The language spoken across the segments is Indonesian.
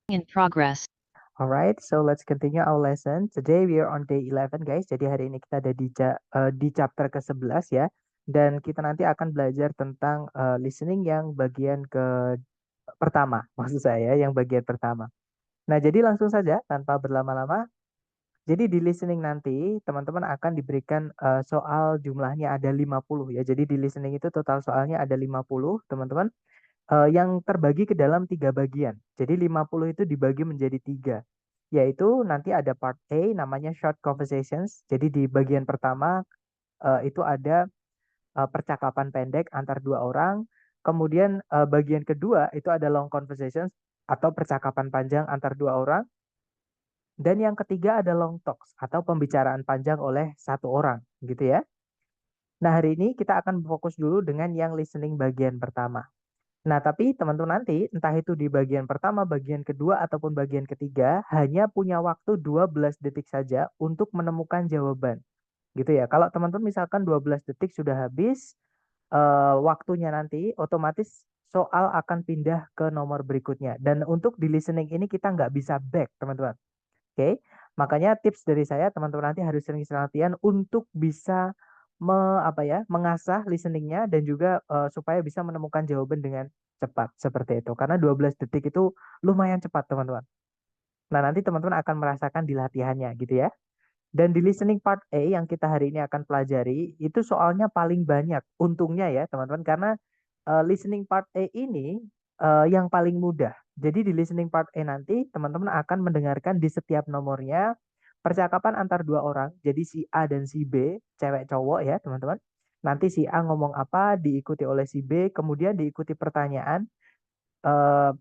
In progress. Alright, so let's continue our lesson. Today we are on day 11 guys. Jadi hari ini kita ada di chapter ke-11 ya. Dan kita nanti akan belajar tentang listening yang bagian ke pertama. Maksud saya yang bagian pertama. Nah, jadi langsung saja tanpa berlama-lama. Jadi di listening nanti teman-teman akan diberikan soal jumlahnya ada 50 ya. Jadi di listening itu total soalnya ada 50 teman-teman. Yang terbagi ke dalam 3 bagian. Jadi 50 itu dibagi menjadi 3. Yaitu nanti ada part A namanya short conversations. Jadi di bagian pertama itu ada percakapan pendek antar 2 orang. Kemudian bagian kedua itu ada long conversations atau percakapan panjang antar 2 orang. Dan yang ketiga ada long talks atau pembicaraan panjang oleh 1 orang gitu ya. Nah hari ini kita akan fokus dulu dengan yang listening bagian pertama. Nah, tapi teman-teman nanti, entah itu di bagian pertama, bagian kedua, ataupun bagian ketiga, hanya punya waktu 12 detik saja untuk menemukan jawaban. Gitu ya. Kalau teman-teman misalkan 12 detik sudah habis, waktunya nanti otomatis soal akan pindah ke nomor berikutnya. Dan untuk di listening ini kita nggak bisa back, teman-teman. Oke, makanya tips dari saya teman-teman nanti harus sering-sering latihan untuk bisa mengasah listeningnya dan juga supaya bisa menemukan jawaban dengan cepat seperti itu. Karena 12 detik itu lumayan cepat teman-teman. Nah nanti teman-teman akan merasakan di latihannya gitu ya. Dan di listening part A yang kita hari ini akan pelajari itu soalnya paling banyak. Untungnya ya teman-teman karena listening part A ini yang paling mudah. Jadi di listening part A nanti teman-teman akan mendengarkan di setiap nomornya percakapan antar 2 orang. Jadi si A dan si B, cewek cowok ya teman-teman. Nanti si A ngomong apa diikuti oleh si B, kemudian diikuti pertanyaan, eh,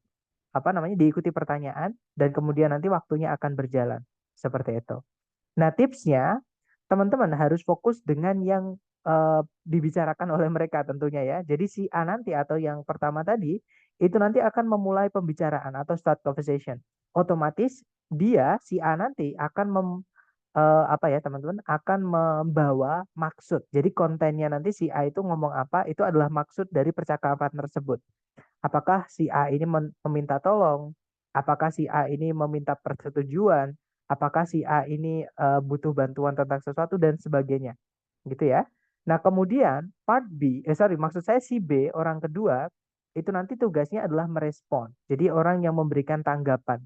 diikuti pertanyaan dan kemudian nanti waktunya akan berjalan seperti itu. Nah, tipsnya teman-teman harus fokus dengan yang dibicarakan oleh mereka tentunya ya. Jadi si A nanti atau yang pertama tadi itu nanti akan memulai pembicaraan atau start conversation. Otomatis dia si A nanti akan teman-teman akan membawa maksud. Jadi kontennya nanti si A itu ngomong apa itu adalah maksud dari percakapan tersebut. Apakah si A ini meminta tolong? Apakah si A ini meminta persetujuan? Apakah si A ini butuh bantuan tentang sesuatu dan sebagainya, gitu ya. Nah, kemudian maksud saya si B, orang kedua, itu nanti tugasnya adalah merespon. Jadi orang yang memberikan tanggapan.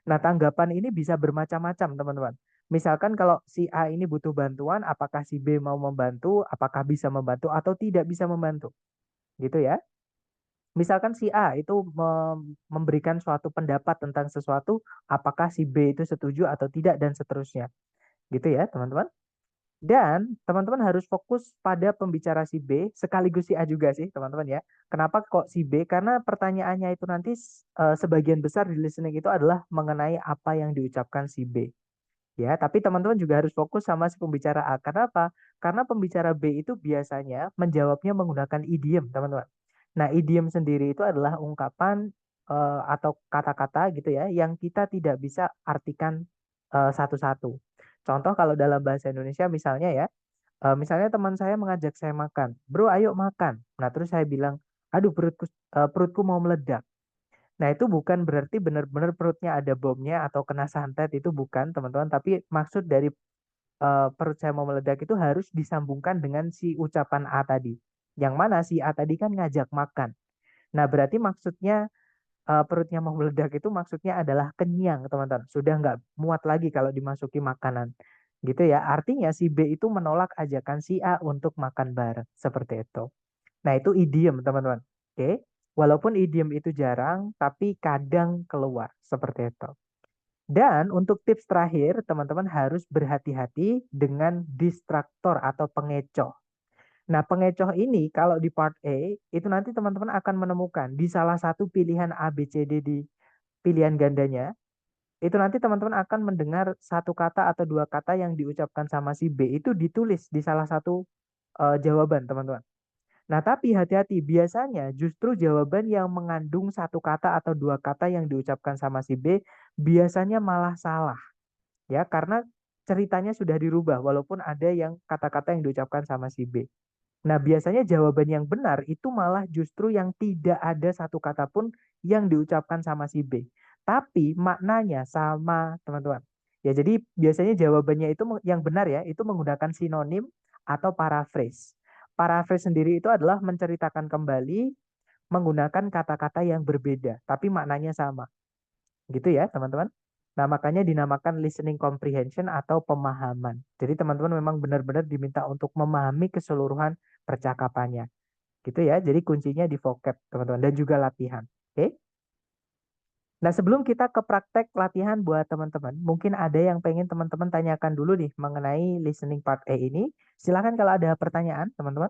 Nah, tanggapan ini bisa bermacam-macam, teman-teman. Misalkan kalau si A ini butuh bantuan, apakah si B mau membantu, apakah bisa membantu atau tidak bisa membantu, gitu ya. Misalkan si A itu memberikan suatu pendapat tentang sesuatu, apakah si B itu setuju atau tidak dan seterusnya. Gitu ya, teman-teman. Dan teman-teman harus fokus pada pembicara si B sekaligus si A juga sih, teman-teman ya. Kenapa kok si B? Karena pertanyaannya itu nanti sebagian besar di listening itu adalah mengenai apa yang diucapkan si B. Ya, tapi teman-teman juga harus fokus sama si pembicara A. Karena apa? Karena pembicara B itu biasanya menjawabnya menggunakan idiom, teman-teman. Nah, idiom sendiri itu adalah ungkapan atau kata-kata gitu ya yang kita tidak bisa artikan satu-satu. Contoh kalau dalam bahasa Indonesia misalnya ya, misalnya teman saya mengajak saya makan, bro, ayo makan. Nah, terus saya bilang, aduh perutku mau meledak. Nah, itu bukan berarti benar-benar perutnya ada bomnya atau kena santet itu bukan, teman-teman. Tapi maksud dari perut saya mau meledak itu harus disambungkan dengan si ucapan A tadi. Yang mana si A tadi kan ngajak makan. Nah, berarti maksudnya perutnya mau meledak itu maksudnya adalah kenyang, teman-teman. Sudah nggak muat lagi kalau dimasuki makanan. Gitu ya. Artinya si B itu menolak ajakan si A untuk makan bareng. Seperti itu. Nah, itu idiom, teman-teman. Oke. Walaupun idiom itu jarang, tapi kadang keluar. Seperti itu. Dan untuk tips terakhir, teman-teman harus berhati-hati dengan distraktor atau pengecoh. Nah, pengecoh ini kalau di part A, itu nanti teman-teman akan menemukan di salah satu pilihan A, B, C, D di pilihan gandanya, itu nanti teman-teman akan mendengar satu kata atau 2 kata yang diucapkan sama si B itu ditulis di salah satu jawaban, teman-teman. Nah, tapi hati-hati, biasanya justru jawaban yang mengandung satu kata atau 2 kata yang diucapkan sama si B biasanya malah salah, ya, karena ceritanya sudah dirubah walaupun ada yang kata-kata yang diucapkan sama si B. Nah, biasanya jawaban yang benar itu malah justru yang tidak ada satu kata pun yang diucapkan sama si B. tapi maknanya sama, teman-teman. Ya, jadi biasanya jawabannya itu yang benar ya, itu menggunakan sinonim atau paraphrase. Paraphrase sendiri itu adalah menceritakan kembali menggunakan kata-kata yang berbeda, tapi maknanya sama. Gitu ya, teman-teman. Nah, makanya dinamakan listening comprehension atau pemahaman. Jadi teman-teman memang benar-benar diminta untuk memahami keseluruhan percakapannya. Gitu ya. Jadi kuncinya di vocab, teman-teman, dan juga latihan. Oke? Nah, sebelum kita ke praktek latihan buat teman-teman, mungkin ada yang pengen teman-teman tanyakan dulu nih mengenai listening part A ini. Silakan kalau ada pertanyaan, teman-teman.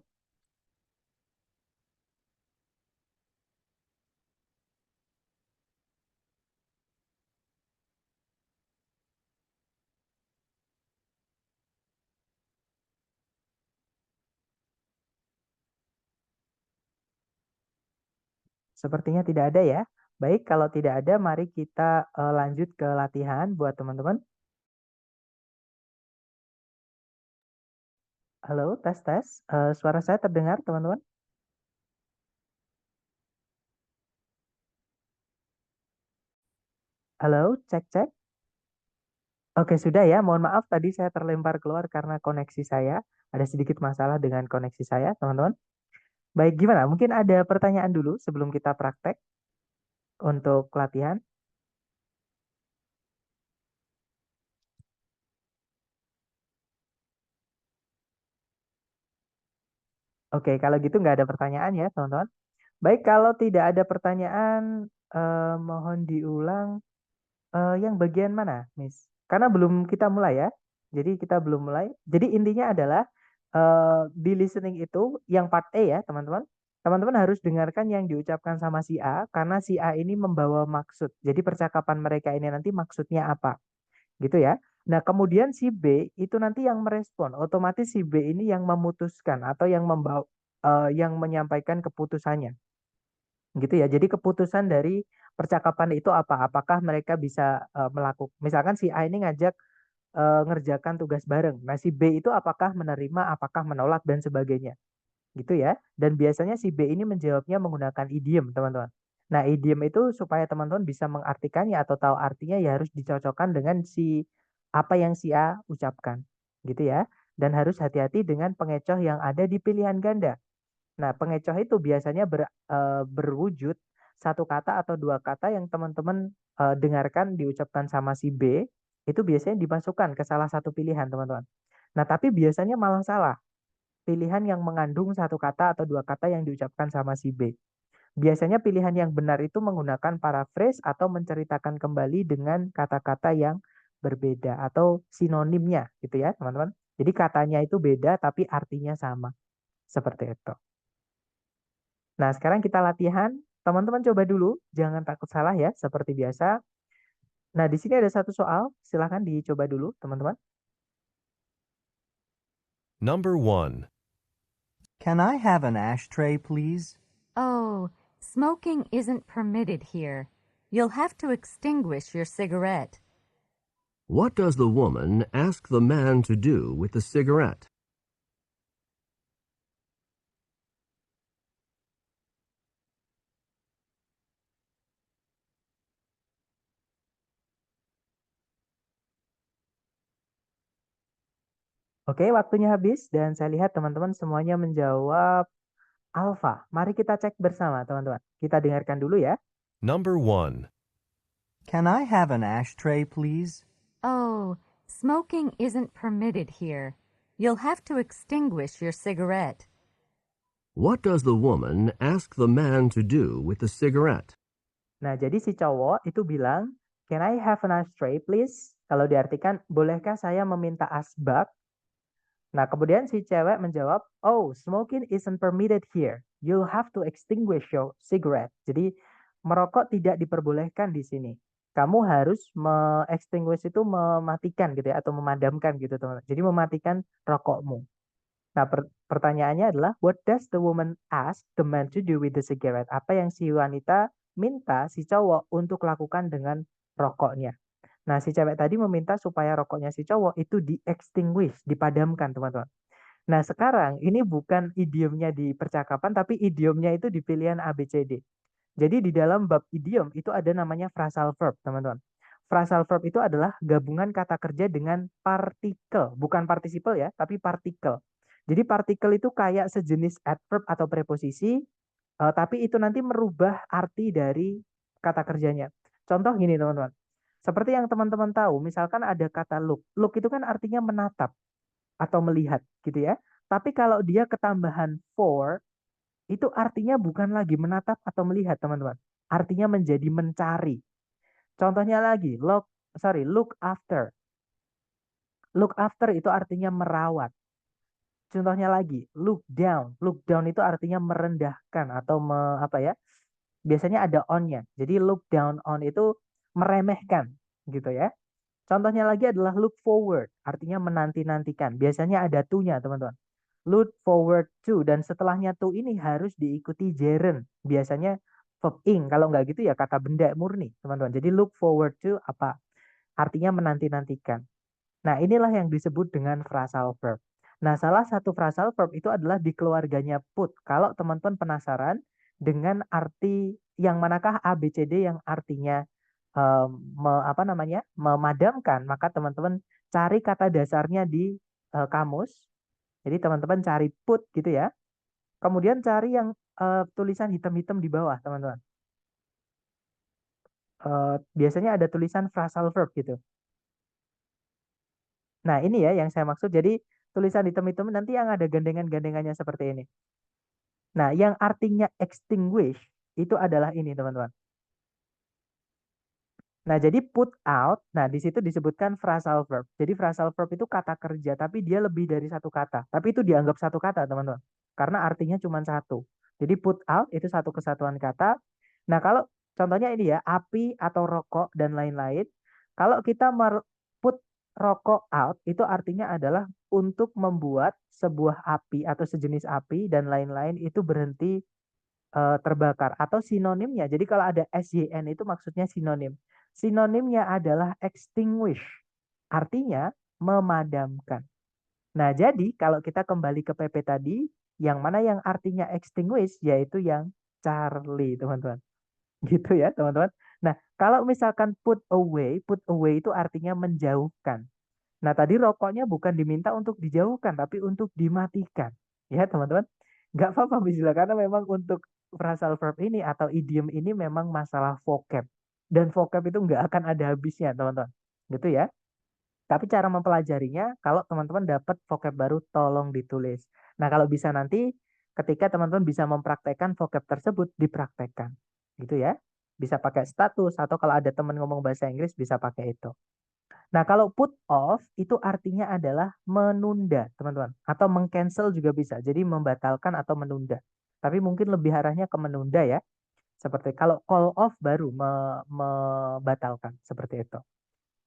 Sepertinya tidak ada ya. Baik, kalau tidak ada, mari kita lanjut ke latihan buat teman-teman. Halo, tes tes. Suara saya terdengar, teman-teman? Halo, cek cek. Oke, sudah ya. Mohon maaf tadi saya terlempar keluar karena koneksi saya. Ada sedikit masalah dengan koneksi saya, teman-teman. Baik, gimana? Mungkin ada pertanyaan dulu sebelum kita praktek untuk latihan. Oke, kalau gitu nggak ada pertanyaan ya, teman-teman. Baik, kalau tidak ada pertanyaan, mohon diulang yang bagian mana, Miss? Karena belum kita mulai ya. Jadi kita belum mulai. Jadi intinya adalah di listening itu yang part A ya, teman-teman. Teman-teman harus dengarkan yang diucapkan sama si A karena si A ini membawa maksud. Jadi percakapan mereka ini nanti maksudnya apa, gitu ya. Nah, kemudian si B itu nanti yang merespon. Otomatis si B ini yang memutuskan atau yang membawa yang menyampaikan keputusannya. Gitu ya. Jadi keputusan dari percakapan itu apa? Apakah mereka bisa melakukan, misalkan si A ini ngajak ngerjakan tugas bareng. Nah, si B itu apakah menerima, apakah menolak dan sebagainya. Gitu ya. Dan biasanya si B ini menjawabnya menggunakan idiom, teman-teman. Nah, idiom itu supaya teman-teman bisa mengartikannya atau tahu artinya ya harus dicocokkan dengan si apa yang si A ucapkan. Gitu ya. Dan harus hati-hati dengan pengecoh yang ada di pilihan ganda. Nah, pengecoh itu biasanya berwujud satu kata atau dua kata yang teman-teman dengarkan diucapkan sama si B, itu biasanya dimasukkan ke salah satu pilihan, teman-teman. Nah, tapi biasanya malah salah. Pilihan yang mengandung satu kata atau dua kata yang diucapkan sama si B. Biasanya pilihan yang benar itu menggunakan paraphrase atau menceritakan kembali dengan kata-kata yang berbeda atau sinonimnya, gitu ya, teman-teman. Jadi katanya itu beda tapi artinya sama. Seperti itu. Nah, sekarang kita latihan. Teman-teman coba dulu, jangan takut salah ya, seperti biasa. Nah, di sini ada satu soal, silahkan dicoba dulu, teman-teman. Number 1. Can I have an ashtray, please? Oh, smoking isn't permitted here. You'll have to extinguish your cigarette. What does the woman ask the man to do with the cigarette? Oke, waktunya habis dan saya lihat teman-teman semuanya menjawab alfa. Mari kita cek bersama, teman-teman. Kita dengarkan dulu ya. Number 1. Can I have an ashtray, please? Oh, smoking isn't permitted here. You'll have to extinguish your cigarette. What does the woman ask the man to do with the cigarette? Nah, jadi si cowok itu bilang, "Can I have an ashtray, please?" Kalau diartikan, bolehkah saya meminta asbak? Nah, kemudian si cewek menjawab, "Oh, smoking isn't permitted here. You'll have to extinguish your cigarette." Jadi, merokok tidak diperbolehkan di sini. Kamu harus extinguish itu mematikan gitu ya, atau memadamkan gitu, teman. Jadi mematikan rokokmu. Nah, pertanyaannya adalah, what does the woman ask the man to do with the cigarette? Apa yang si wanita minta si cowok untuk lakukan dengan rokoknya? Nah, si cewek tadi meminta supaya rokoknya si cowok itu di-extinguish, dipadamkan, teman-teman. Nah, sekarang ini bukan idiomnya di percakapan, tapi idiomnya itu di pilihan A, B, C, D. Jadi di dalam bab idiom itu ada namanya phrasal verb, teman-teman. Phrasal verb itu adalah gabungan kata kerja dengan partikel, bukan participle ya, tapi partikel. Jadi partikel itu kayak sejenis adverb atau preposisi, tapi itu nanti merubah arti dari kata kerjanya. Contoh gini, teman-teman. Seperti yang teman-teman tahu, misalkan ada kata look. Look itu kan artinya menatap atau melihat, gitu ya. Tapi kalau dia ketambahan for, itu artinya bukan lagi menatap atau melihat, teman-teman. Artinya menjadi mencari. Contohnya lagi, look after. Look after itu artinya merawat. Contohnya lagi, look down. Look down itu artinya merendahkan atau apa ya? Biasanya ada on-nya. Jadi look down on itu meremehkan, gitu ya. Contohnya lagi adalah look forward, artinya menanti-nantikan. Biasanya ada to-nya, teman-teman. Look forward to, dan setelahnya to ini harus diikuti gerund. Biasanya verb ing, kalau nggak gitu ya kata benda murni, teman-teman. Jadi look forward to apa? Artinya menanti-nantikan. Nah, inilah yang disebut dengan phrasal verb. Nah, salah satu phrasal verb itu adalah di keluarganya put. Kalau teman-teman penasaran dengan arti yang manakah A, B, C, D yang artinya memadamkan, maka teman-teman cari kata dasarnya di kamus. Jadi teman-teman cari put gitu ya. Kemudian cari yang tulisan hitam-hitam di bawah, teman-teman. Biasanya ada tulisan phrasal verb gitu. Nah, ini ya yang saya maksud. Jadi tulisan hitam-hitam nanti yang ada gandengan-gandengannya seperti ini. Nah, yang artinya extinguish itu adalah ini, teman-teman. Nah, jadi put out, nah di situ disebutkan phrasal verb. Jadi phrasal verb itu kata kerja, tapi dia lebih dari satu kata. Tapi itu dianggap satu kata, teman-teman. Karena artinya cuma satu. Jadi put out itu satu kesatuan kata. Nah, kalau contohnya ini ya, api atau rokok dan lain-lain. Kalau kita put rokok out, itu artinya adalah untuk membuat sebuah api atau sejenis api dan lain-lain itu berhenti terbakar. Atau sinonimnya, jadi kalau ada SYN itu maksudnya sinonim. Sinonimnya adalah extinguish, artinya memadamkan. Nah, jadi kalau kita kembali ke PP tadi, yang mana yang artinya extinguish, yaitu yang Charlie, teman-teman. Gitu ya, teman-teman. Nah, kalau misalkan put away itu artinya menjauhkan. Nah, tadi rokoknya bukan diminta untuk dijauhkan, tapi untuk dimatikan. Ya, teman-teman. Nggak apa-apa, Bismillah, karena memang untuk phrasal verb ini atau idiom ini memang masalah vocab. Dan vocab itu nggak akan ada habisnya, teman-teman. Gitu ya. Tapi cara mempelajarinya, kalau teman-teman dapat vocab baru, tolong ditulis. Nah, kalau bisa nanti, ketika teman-teman bisa mempraktekkan vocab tersebut, dipraktekkan. Gitu ya. Bisa pakai status, atau kalau ada teman ngomong bahasa Inggris, bisa pakai itu. Nah, kalau put off itu artinya adalah menunda, teman-teman. Atau meng-cancel juga bisa. Jadi membatalkan atau menunda. Tapi mungkin lebih arahnya ke menunda ya. Seperti kalau call off baru membatalkan. Seperti itu.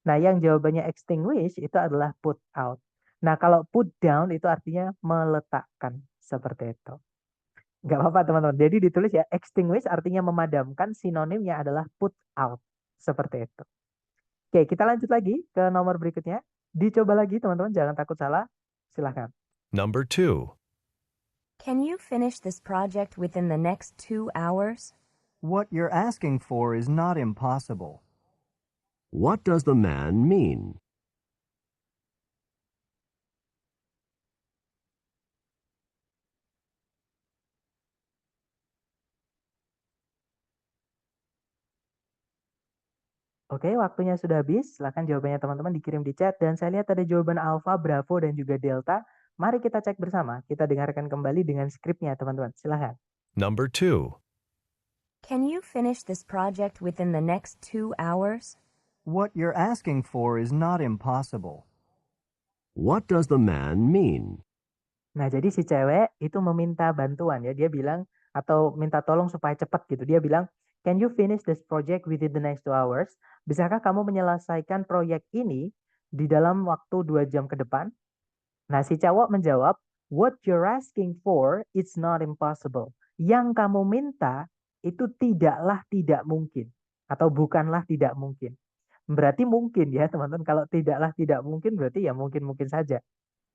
Nah, yang jawabannya extinguish itu adalah put out. Nah, kalau put down itu artinya meletakkan. Seperti itu. Nggak apa-apa, teman-teman. Jadi ditulis ya, extinguish artinya memadamkan. Sinonimnya adalah put out. Seperti itu. Oke, kita lanjut lagi ke nomor berikutnya. Dicoba lagi, teman-teman. Jangan takut salah. Silahkan. Number 2. Can you finish this project within the next 2 hours? What you're asking for is not impossible. What does the man mean? Oke, waktunya sudah habis. Silahkan jawabannya teman-teman dikirim di chat. Dan saya lihat ada jawaban Alpha, Bravo, dan juga Delta. Mari kita cek bersama. Kita dengarkan kembali dengan skripnya, teman-teman. Silahkan. Number 2. Can you finish this project within the next 2 hours? What you're asking for is not impossible. What does the man mean? Nah, jadi si cewek itu meminta bantuan ya. Dia bilang, atau minta tolong supaya cepat gitu. Dia bilang, can you finish this project within the next 2 hours? Bisakah kamu menyelesaikan proyek ini di dalam waktu 2 jam ke depan? Nah, si cowok menjawab, what you're asking for, it's not impossible. Yang kamu minta itu tidaklah tidak mungkin. Atau bukanlah tidak mungkin. Berarti mungkin ya, teman-teman. Kalau tidaklah tidak mungkin, berarti ya mungkin-mungkin saja.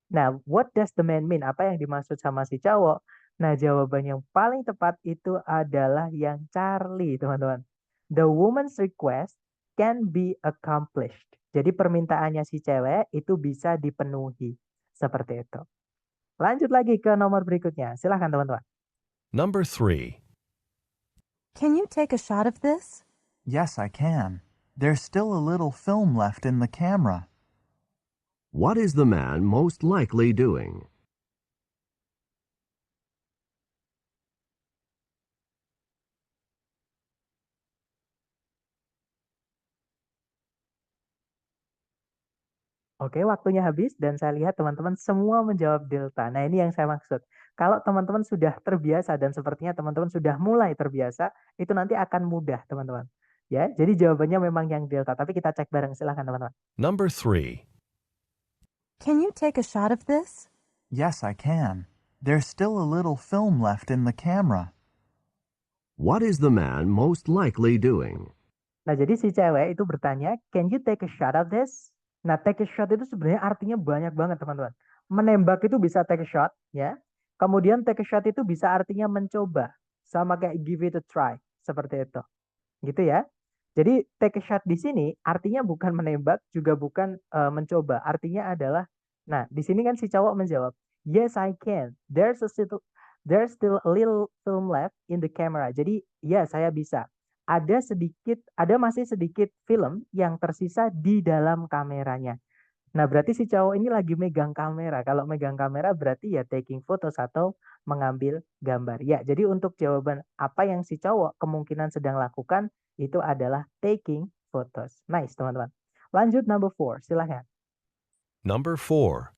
Nah, what does the man mean? Apa yang dimaksud sama si cowok? Nah, jawaban yang paling tepat itu adalah yang Charlie, teman-teman. The woman's request can be accomplished. Jadi permintaannya si cewek itu bisa dipenuhi. Seperti itu. Lanjut lagi ke nomor berikutnya. Silahkan teman-teman. Number 3. Can you take a shot of this? Yes, I can. There's still a little film left in the camera. What is the man most likely doing? Oke, waktunya habis dan saya lihat teman-teman semua menjawab delta. Nah, ini yang saya maksud. Kalau teman-teman sudah terbiasa dan sepertinya teman-teman sudah mulai terbiasa, itu nanti akan mudah, teman-teman. Ya, jadi jawabannya memang yang delta, tapi kita cek bareng. Silahkan, teman-teman. Number 3. Can you take a shot of this? Yes, I can. There's still a little film left in the camera. What is the man most likely doing? Nah, jadi si cewek itu bertanya, can you take a shot of this? Nah, take a shot itu sebenarnya artinya banyak banget, teman-teman. Menembak itu bisa take a shot, ya. Kemudian take a shot itu bisa artinya mencoba. Sama kayak give it a try, seperti itu. Gitu ya. Jadi take a shot di sini artinya bukan menembak, juga bukan mencoba. Artinya adalah, nah di sini kan si cowok menjawab, yes I can. There's still a little film left in the camera. Jadi ya saya bisa. Ada masih sedikit film yang tersisa di dalam kameranya. Nah, berarti si cowok ini lagi megang kamera. Kalau megang kamera berarti ya taking photos atau mengambil gambar. Ya, jadi untuk jawaban apa yang si cowok kemungkinan sedang lakukan itu adalah taking photos. Nice, teman-teman. Lanjut number 4, silahkan. Number 4.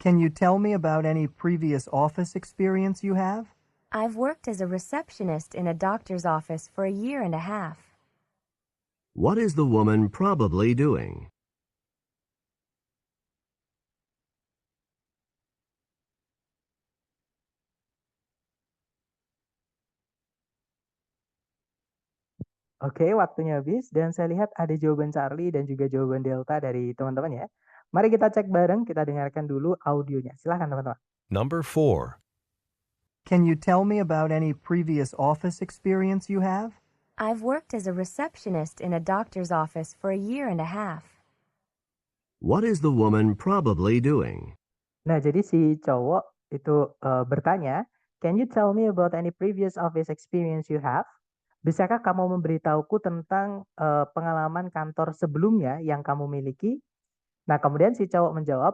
Can you tell me about any previous office experience you have? I've worked as a receptionist in a doctor's office for a year and a half. What is the woman probably doing? Oke, waktunya habis dan saya lihat ada jawaban Charlie dan juga jawaban Delta dari teman-teman ya. Mari kita cek bareng, kita dengarkan dulu audionya. Silahkan teman-teman. Number 4. Can you tell me about any previous office experience you have? I've worked as a receptionist in a doctor's office for a year and a half. What is the woman probably doing? Nah, jadi si cowok itu bertanya, can you tell me about any previous office experience you have? Bisakah kamu memberitahuku tentang pengalaman kantor sebelumnya yang kamu miliki? Nah, kemudian si cowok menjawab,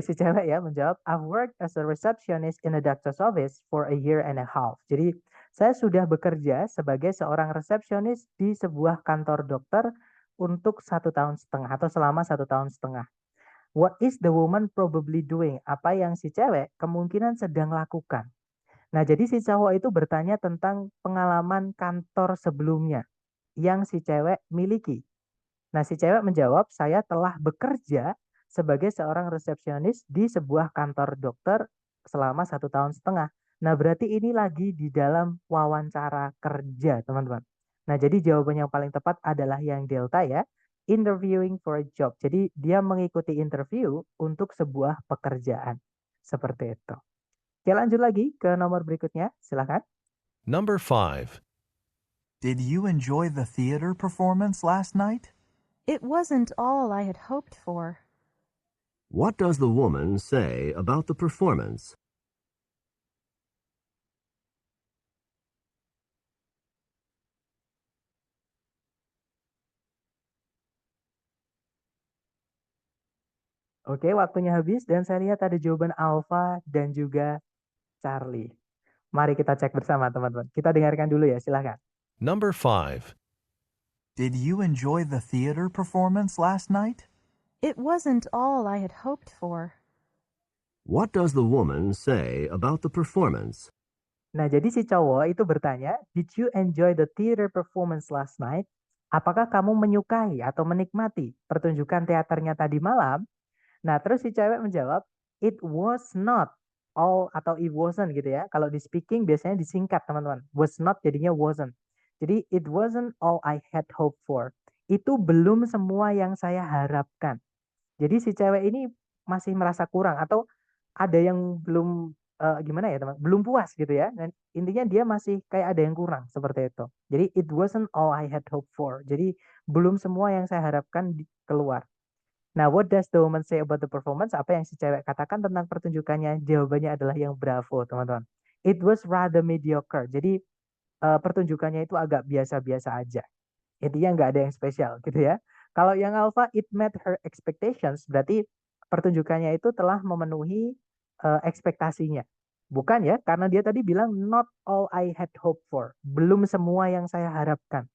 si cewek ya menjawab, I've worked as a receptionist in a doctor's office for a year and a half. Jadi, saya sudah bekerja sebagai seorang resepsionis di sebuah kantor dokter untuk 1,5 tahun atau selama 1,5 tahun. What is the woman probably doing? Apa yang si cewek kemungkinan sedang lakukan? Nah, jadi si cowok itu bertanya tentang pengalaman kantor sebelumnya yang si cewek miliki. Nah, si cewek menjawab, saya telah bekerja sebagai seorang resepsionis di sebuah kantor dokter selama 1,5 tahun. Nah, berarti ini lagi di dalam wawancara kerja, teman-teman. Nah, jadi jawaban yang paling tepat adalah yang delta ya, interviewing for a job. Jadi dia mengikuti interview untuk sebuah pekerjaan. Seperti itu. Oke, lanjut lagi ke nomor berikutnya. Silakan. Number 5. Did you enjoy the theater performance last night? It wasn't all I had hoped for. What does the woman say about the performance? Oke, waktunya habis dan saya lihat ada jawaban Alpha dan juga Charlie. Mari kita cek bersama teman-teman. Kita dengarkan dulu ya, silahkan. Number 5. Did you enjoy the theater performance last night? It wasn't all I had hoped for. What does the woman say about the performance? Nah, jadi si cowok itu bertanya, did you enjoy the theater performance last night? Apakah kamu menyukai atau menikmati pertunjukan teaternya tadi malam? Nah, terus si cewek menjawab, it was not all atau it wasn't gitu ya. Kalau di speaking biasanya disingkat teman-teman. Was not jadinya wasn't. Jadi it wasn't all I had hoped for. Itu belum semua yang saya harapkan. Jadi si cewek ini masih merasa kurang atau ada yang belum gimana ya teman, belum puas gitu ya. Dan intinya dia masih kayak ada yang kurang seperti itu. Jadi it wasn't all I had hoped for. Jadi belum semua yang saya harapkan keluar. Nah, what does the woman say about the performance? Apa yang si cewek katakan tentang pertunjukannya? Jawabannya adalah yang bravo, teman-teman. It was rather mediocre. Jadi pertunjukannya itu agak biasa-biasa aja. Intinya nggak ada yang spesial gitu ya. Kalau yang alpha, it met her expectations. Berarti pertunjukannya itu telah memenuhi ekspektasinya. Bukan ya, karena dia tadi bilang not all I had hoped for. Belum semua yang saya harapkan.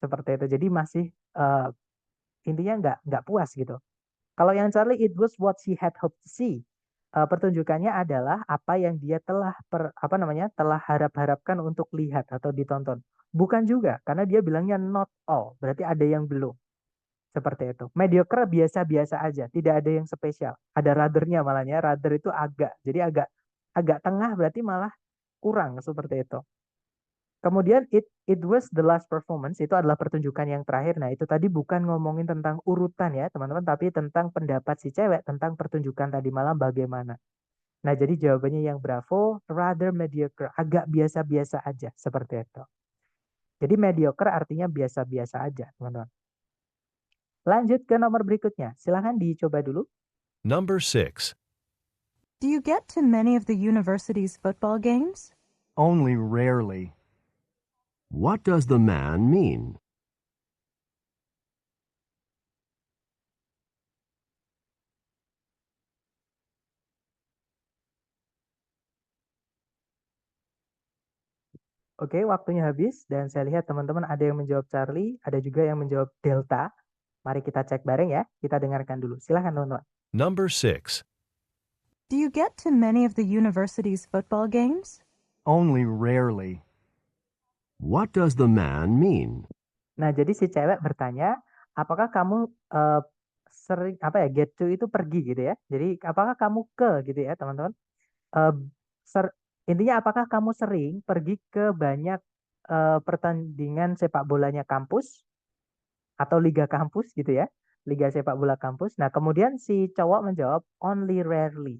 Seperti itu. Jadi masih intinya nggak puas gitu. Kalau yang Charlie, it was what she had hoped to see. Pertunjukannya adalah apa yang dia telah telah harap-harapkan untuk lihat atau ditonton. Bukan juga, karena dia bilangnya not all, berarti ada yang belum. Seperti itu. Mediocre biasa-biasa aja, tidak ada yang spesial. Ada rather-nya malahnya, rather itu agak. Jadi agak tengah berarti malah kurang seperti itu. Kemudian it was the last performance, itu adalah pertunjukan yang terakhir. Nah, itu tadi bukan ngomongin tentang urutan ya, teman-teman, tapi tentang pendapat si cewek tentang pertunjukan tadi malam bagaimana. Nah, jadi jawabannya yang bravo, rather mediocre, agak biasa-biasa aja, seperti itu. Jadi mediocre artinya biasa-biasa aja, teman-teman. Lanjut ke nomor berikutnya. Silahkan dicoba dulu. Number 6. Do you get to many of the university's football games? Only rarely. What does the man mean? Oke, waktunya habis dan saya lihat teman-teman ada yang menjawab Charlie, ada juga yang menjawab Delta. Mari kita cek bareng ya. Kita dengarkan dulu. Silahkan teman-teman. Number 6. Do you get to many of the university's football games? Only rarely. What does the man mean? Nah, jadi si cewek bertanya, apakah kamu sering get to itu pergi gitu ya. Jadi apakah kamu ke gitu ya, teman-teman? Eh, intinya apakah kamu sering pergi ke banyak pertandingan sepak bolanya kampus atau liga kampus gitu ya, liga sepak bola kampus. Nah, kemudian si cowok menjawab only rarely.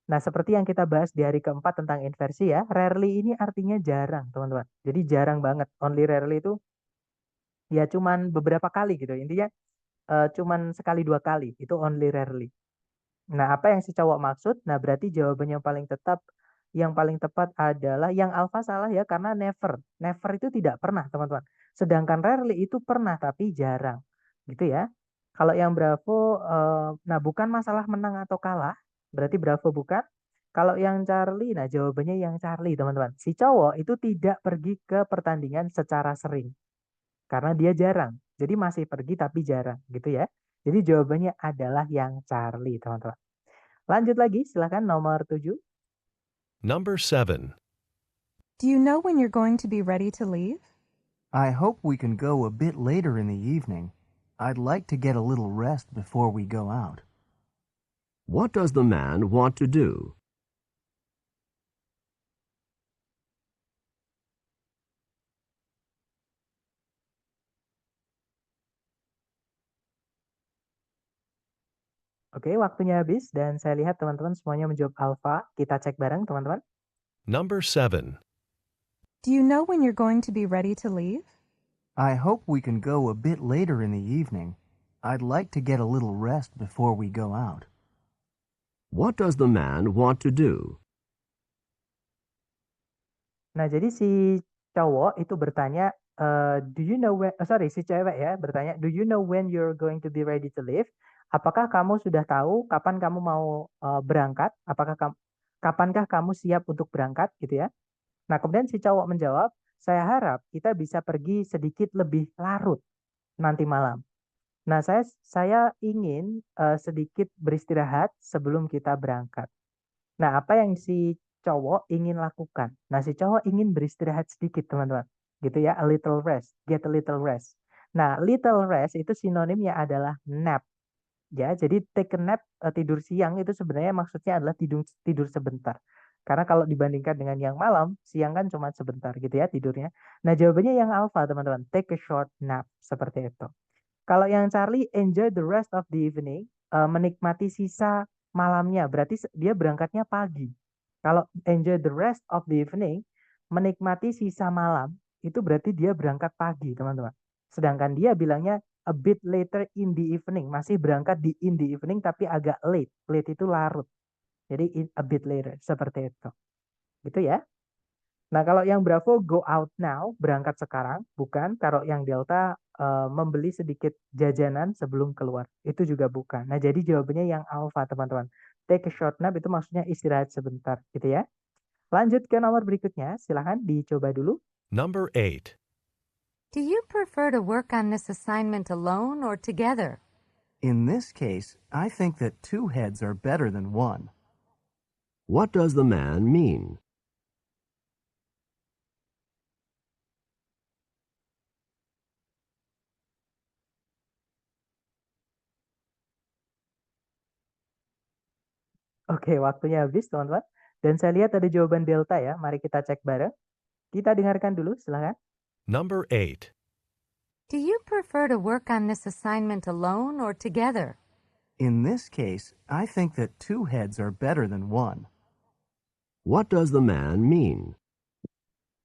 Nah, seperti yang kita bahas di hari keempat tentang inversi ya, rarely ini artinya jarang, teman-teman. Jadi jarang banget. Only rarely itu ya cuman beberapa kali gitu. Intinya cuman sekali dua kali. Itu only rarely. Nah, apa yang si cowok maksud? Nah, berarti jawabannya yang paling tepat adalah yang alpha salah ya, karena never. Never itu tidak pernah, teman-teman. Sedangkan rarely itu pernah tapi jarang. Gitu ya. Kalau yang bravo, nah bukan masalah menang atau kalah. Berarti bravo bukan. Kalau yang Charlie, nah jawabannya yang Charlie, teman-teman. Si cowok itu tidak pergi ke pertandingan secara sering. Karena dia jarang. Jadi masih pergi tapi jarang. Gitu ya. Jadi jawabannya adalah yang Charlie, teman-teman. Lanjut lagi, silakan nomor 7. Number 7. Do you know when you're going to be ready to leave? I hope we can go a bit later in the evening. I'd like to get a little rest before we go out. What does the man want to do? Oke, waktunya habis dan saya lihat teman-teman semuanya menjawab alpha. Kita cek bareng, teman-teman. Number 7. Do you know when you're going to be ready to leave? I hope we can go a bit later in the evening. I'd like to get a little rest before we go out. What does the man want to do? Nah, jadi si cowok itu bertanya, do you know when, si cewek ya bertanya, do you know when you're going to be ready to leave? Apakah kamu sudah tahu kapan kamu mau berangkat? Kapankah kamu siap untuk berangkat gitu ya? Nah, kemudian si cowok menjawab, saya harap kita bisa pergi sedikit lebih larut nanti malam. Nah, saya ingin sedikit beristirahat sebelum kita berangkat. Nah, apa yang si cowok ingin lakukan? Nah, si cowok ingin beristirahat sedikit, teman-teman. Gitu ya, a little rest, get a little rest. Nah, little rest itu sinonimnya adalah nap. Ya, jadi take a nap, tidur siang itu sebenarnya maksudnya adalah tidur sebentar. Karena kalau dibandingkan dengan yang malam, siang kan cuma sebentar gitu ya tidurnya. Nah, jawabannya yang alpha, teman-teman. Take a short nap, seperti itu. Kalau yang Charlie, enjoy the rest of the evening, menikmati sisa malamnya. Berarti dia berangkatnya pagi. Kalau enjoy the rest of the evening, menikmati sisa malam, itu berarti dia berangkat pagi, teman-teman. Sedangkan dia bilangnya a bit later in the evening, masih berangkat di in the evening tapi agak late. Late itu larut. Jadi a bit later, seperti itu. Gitu ya. Nah, kalau yang Bravo go out now, berangkat sekarang, bukan. Kalau yang Delta membeli sedikit jajanan sebelum keluar, itu juga bukan. Nah, jadi jawabannya yang Alpha, teman-teman. Take a short nap itu maksudnya istirahat sebentar, gitu ya. Lanjut ke nomor berikutnya, silahkan dicoba dulu. Number 8. Do you prefer to work on this assignment alone or together? In this case, I think that two heads are better than one. What does the man mean? Oke, waktunya habis, teman-teman. Dan saya lihat ada jawaban Delta ya. Mari kita cek bareng. Kita dengarkan dulu, silahkan. Number 8. Do you prefer to work on this assignment alone or together? In this case, I think that two heads are better than one. What does the man mean?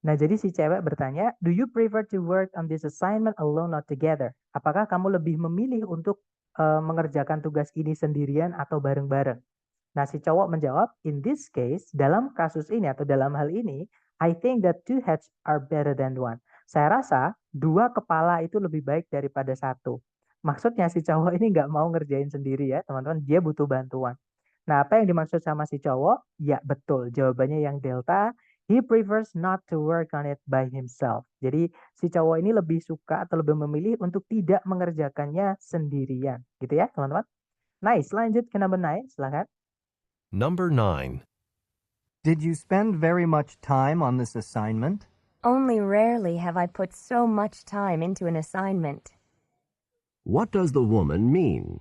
Nah, jadi si cewek bertanya, do you prefer to work on this assignment alone or together? Apakah kamu lebih memilih untuk mengerjakan tugas ini sendirian atau bareng-bareng? Nah, si cowok menjawab, in this case, dalam kasus ini atau dalam hal ini, I think that two heads are better than one. Saya rasa dua kepala itu lebih baik daripada satu. Maksudnya si cowok ini nggak mau ngerjain sendiri ya, teman-teman. Dia butuh bantuan. Nah, apa yang dimaksud sama si cowok? Ya, betul. Jawabannya yang Delta. He prefers not to work on it by himself. Jadi, si cowok ini lebih suka atau lebih memilih untuk tidak mengerjakannya sendirian. Gitu ya, teman-teman. Nice. Lanjut ke number 9. Silahkan. Number 9. Did you spend very much time on this assignment? Only rarely have I put so much time into an assignment. What does the woman mean?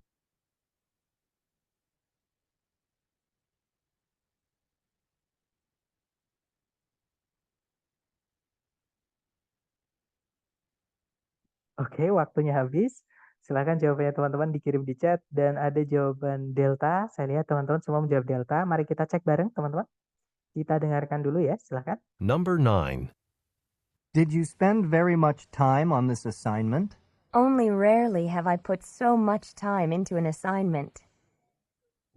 Oke, waktunya habis. Silakan jawabannya teman-teman dikirim di chat dan ada jawaban Delta. Saya lihat teman-teman semua menjawab Delta. Mari kita cek bareng teman-teman. Kita dengarkan dulu ya, silakan. Number 9. Did you spend very much time on this assignment? Only rarely have I put so much time into an assignment.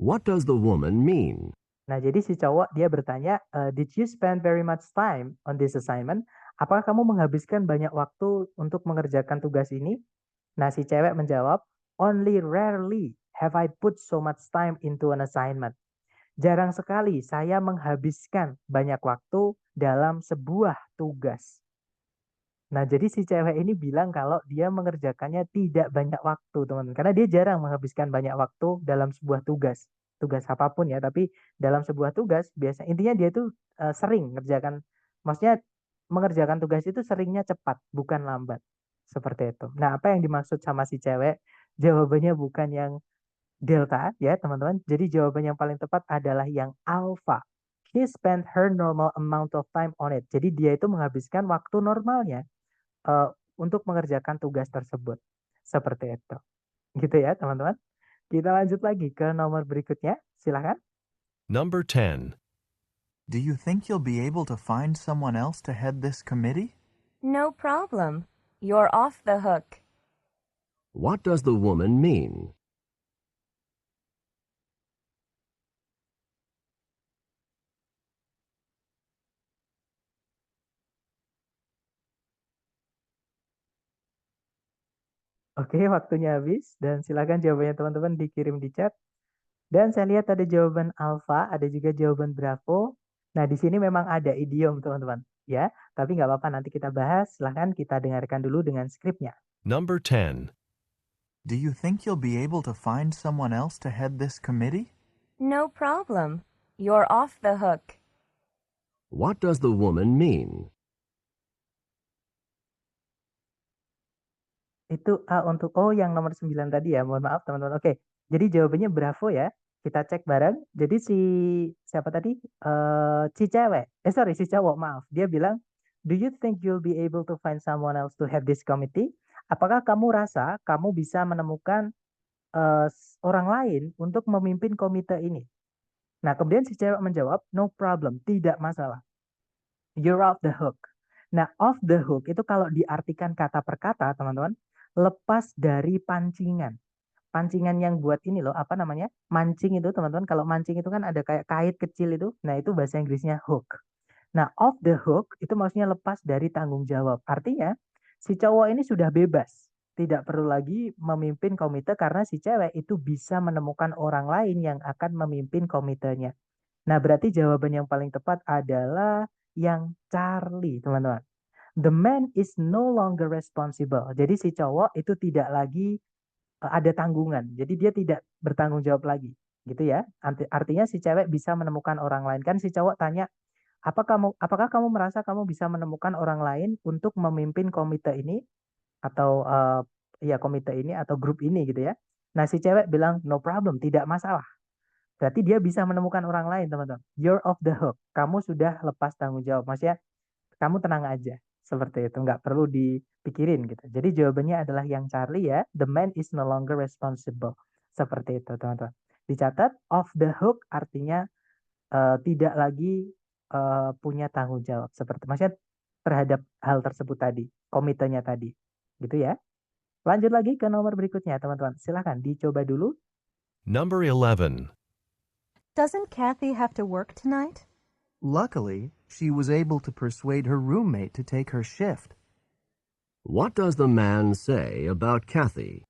What does the woman mean? Nah, jadi si cowok dia bertanya, did you spend very much time on this assignment? Apakah kamu menghabiskan banyak waktu untuk mengerjakan tugas ini? Nah, si cewek menjawab, only rarely have I put so much time into an assignment. Jarang sekali saya menghabiskan banyak waktu dalam sebuah tugas. Nah, jadi si cewek ini bilang kalau dia mengerjakannya tidak banyak waktu, teman-teman. Karena dia jarang menghabiskan banyak waktu dalam sebuah tugas. Tugas apapun ya, tapi dalam sebuah tugas, biasa intinya dia tuh sering mengerjakan, maksudnya mengerjakan tugas itu seringnya cepat, bukan lambat. Seperti itu. Nah, apa yang dimaksud sama si cewek? Jawabannya bukan yang Delta ya, teman-teman. Jadi jawaban yang paling tepat adalah yang Alpha. She spent her normal amount of time on it. Jadi dia itu menghabiskan waktu normalnya untuk mengerjakan tugas tersebut. Seperti itu. Gitu ya, teman-teman. Kita lanjut lagi ke nomor berikutnya. Silakan. Number 10. Do you think you'll be able to find someone else to head this committee? No problem. You're off the hook. What does the woman mean? Oke, waktunya habis dan silakan jawabannya teman-teman dikirim di chat. Dan saya lihat ada jawaban Alpha, ada juga jawaban Bravo. Nah, di sini memang ada idiom, teman-teman. Ya, tapi nggak apa-apa, nanti kita bahas. Silahkan kita dengarkan dulu dengan skripnya. Number 10. Do you think you'll be able to find someone else to head this committee? No problem. You're off the hook. What does the woman mean? Itu A untuk yang nomor 9 tadi ya. Mohon maaf, teman-teman. Oke, jadi jawabannya Bravo ya. Kita cek bareng. Jadi siapa tadi? Si cewek. Sorry, si cowok, maaf. Dia bilang, do you think you'll be able to find someone else to have this committee? Apakah kamu rasa kamu bisa menemukan orang lain untuk memimpin komite ini? Nah, kemudian si cewek menjawab, no problem, tidak masalah. You're off the hook. Nah, off the hook itu kalau diartikan kata per kata, teman-teman, lepas dari pancingan. Pancingan yang buat ini loh, apa namanya? Mancing itu, teman-teman. Kalau mancing itu kan ada kayak kait kecil itu. Nah, itu bahasa Inggrisnya hook. Nah, off the hook itu maksudnya lepas dari tanggung jawab. Artinya, si cowok ini sudah bebas. Tidak perlu lagi memimpin komite karena si cewek itu bisa menemukan orang lain yang akan memimpin komitenya. Nah, berarti jawaban yang paling tepat adalah yang Charlie, teman-teman. The man is no longer responsible. Jadi si cowok itu tidak lagi ada tanggungan. Jadi dia tidak bertanggung jawab lagi. Gitu ya. Artinya si cewek bisa menemukan orang lain. Kan si cowok tanya, apakah kamu merasa kamu bisa menemukan orang lain untuk memimpin komite ini atau ya komite ini atau grup ini gitu ya. Nah, si cewek bilang no problem, tidak masalah. Berarti dia bisa menemukan orang lain, teman-teman. You're off the hook. Kamu sudah lepas tanggung jawab. Maksudnya kamu tenang aja. Seperti itu. Nggak perlu dipikirin gitu. Jadi jawabannya adalah yang Charlie ya. The man is no longer responsible. Seperti itu, teman-teman. Dicatat, off the hook artinya tidak lagi punya tanggung jawab. Seperti maksudnya terhadap hal tersebut tadi. Komitenya tadi. Gitu ya. Lanjut lagi ke nomor berikutnya, teman-teman. Silahkan dicoba dulu. Number 11. Doesn't Kathy have to work tonight? Luckily, she was able to persuade her roommate to take her shift. What does the man say about Kathy?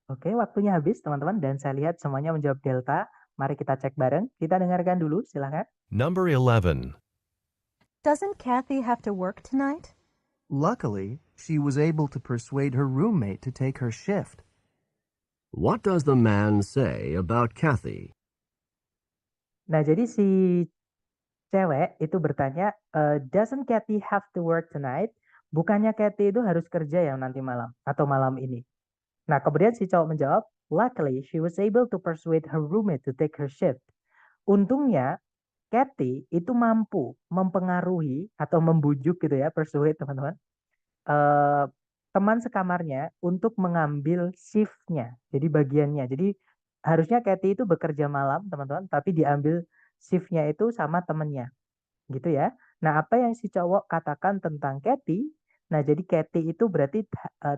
Oke, waktunya habis teman-teman dan saya lihat semuanya menjawab delta. Mari kita cek bareng. Kita dengarkan dulu, silahkan. Number 11. Doesn't Kathy have to work tonight? Luckily, she was able to persuade her roommate to take her shift. What does the man say about Kathy? Nah, jadi si cewek itu bertanya, doesn't Kathy have to work tonight? Bukannya Kathy itu harus kerja ya nanti malam atau malam ini? Nah, kemudian si cowok menjawab, luckily she was able to persuade her roommate to take her shift. Untungnya, Kathy itu mampu mempengaruhi atau membujuk gitu ya, persuade teman-teman, teman sekamarnya untuk mengambil shiftnya, jadi bagiannya. Jadi harusnya Kathy itu bekerja malam, teman-teman, tapi diambil shiftnya itu sama temennya, gitu ya. Nah, apa yang si cowok katakan tentang Kathy? Nah, jadi Kathy itu berarti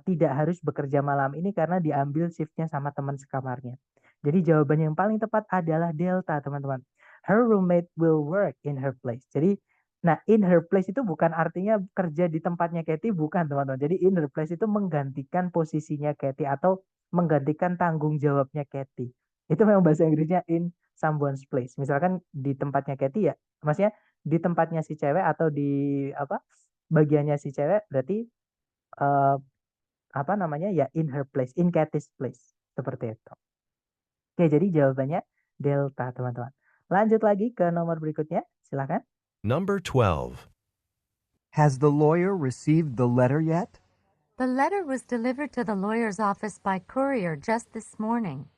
tidak harus bekerja malam ini karena diambil shiftnya sama teman sekamarnya. Jadi jawaban yang paling tepat adalah delta, teman-teman. Her roommate will work in her place. Jadi, nah in her place itu bukan artinya kerja di tempatnya Kathy, bukan teman-teman. Jadi in her place itu menggantikan posisinya Kathy atau menggantikan tanggung jawabnya Kathy. Itu memang bahasa Inggrisnya in someone's place. Misalkan di tempatnya Kathy ya, maksudnya di tempatnya si cewek atau di apa bagiannya si cewek berarti apa namanya ya in her place, in Kathy's place seperti itu. Oke, jadi jawabannya delta, teman-teman. Lanjut lagi ke nomor berikutnya, silakan. Number 12. Has the lawyer received the letter yet? The letter was delivered to the lawyer's office by courier just this morning.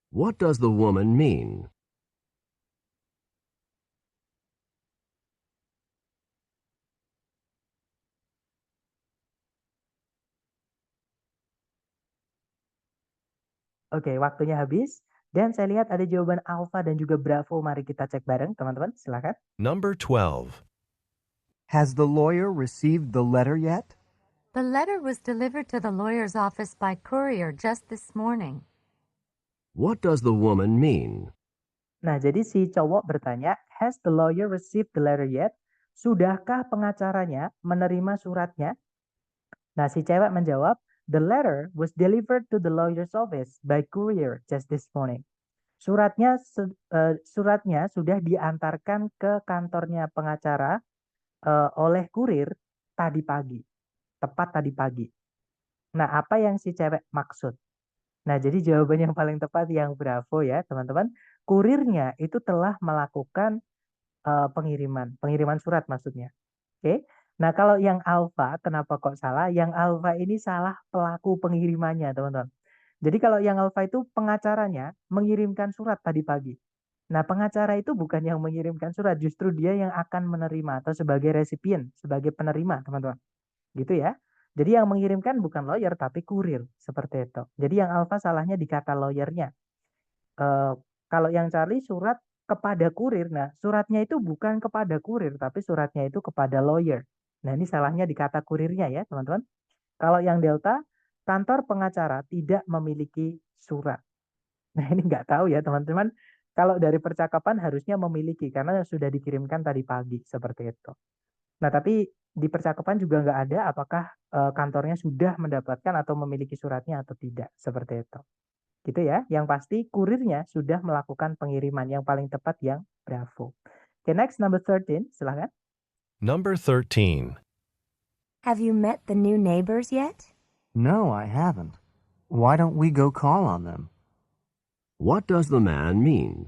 What does the woman mean? Oke, waktunya habis. Dan saya lihat ada jawaban Alpha dan juga Bravo. Mari kita cek bareng, teman-teman. Silakan. Number 12. Has the lawyer received the letter yet? The letter was delivered to the lawyer's office by courier just this morning. What does the woman mean? Nah, jadi si cowok bertanya, has the lawyer received the letter yet? Sudahkah pengacaranya menerima suratnya? Nah, si cewek menjawab, the letter was delivered to the lawyer's office by courier just this morning. Suratnya sudah diantarkan ke kantornya pengacara oleh kurir tadi pagi, tepat tadi pagi. Nah, apa yang si cewek maksud? Nah, jadi jawaban yang paling tepat yang Bravo ya, teman-teman. Kurirnya itu telah melakukan pengiriman surat maksudnya. Oke. Nah, kalau yang Alpha, kenapa kok salah? Yang Alpha ini salah pelaku pengirimannya, teman-teman. Jadi kalau yang Alpha itu pengacaranya mengirimkan surat tadi pagi. Nah, pengacara itu bukan yang mengirimkan surat, justru dia yang akan menerima atau sebagai resipien, sebagai penerima, teman-teman. Gitu ya. Jadi yang mengirimkan bukan lawyer tapi kurir, seperti itu. Jadi yang alpha salahnya di kata lawyernya. Eh, Kalau yang Charlie surat kepada kurir, nah suratnya itu bukan kepada kurir, tapi suratnya itu kepada lawyer. Nah ini salahnya di kata kurirnya ya teman-teman. Kalau yang Delta, kantor pengacara tidak memiliki surat. Nah ini nggak tahu ya teman-teman. Kalau dari percakapan harusnya memiliki karena sudah dikirimkan tadi pagi seperti itu. Nah tapi di percakapan juga nggak ada apakah kantornya sudah mendapatkan atau memiliki suratnya atau tidak seperti itu. Gitu ya. Yang pasti kurirnya sudah melakukan pengiriman yang paling tepat yang Bravo. Okay, next number 13, silahkan. Number 13. Have you met the new neighbors yet? No, I haven't. Why don't we go call on them? What does the man mean?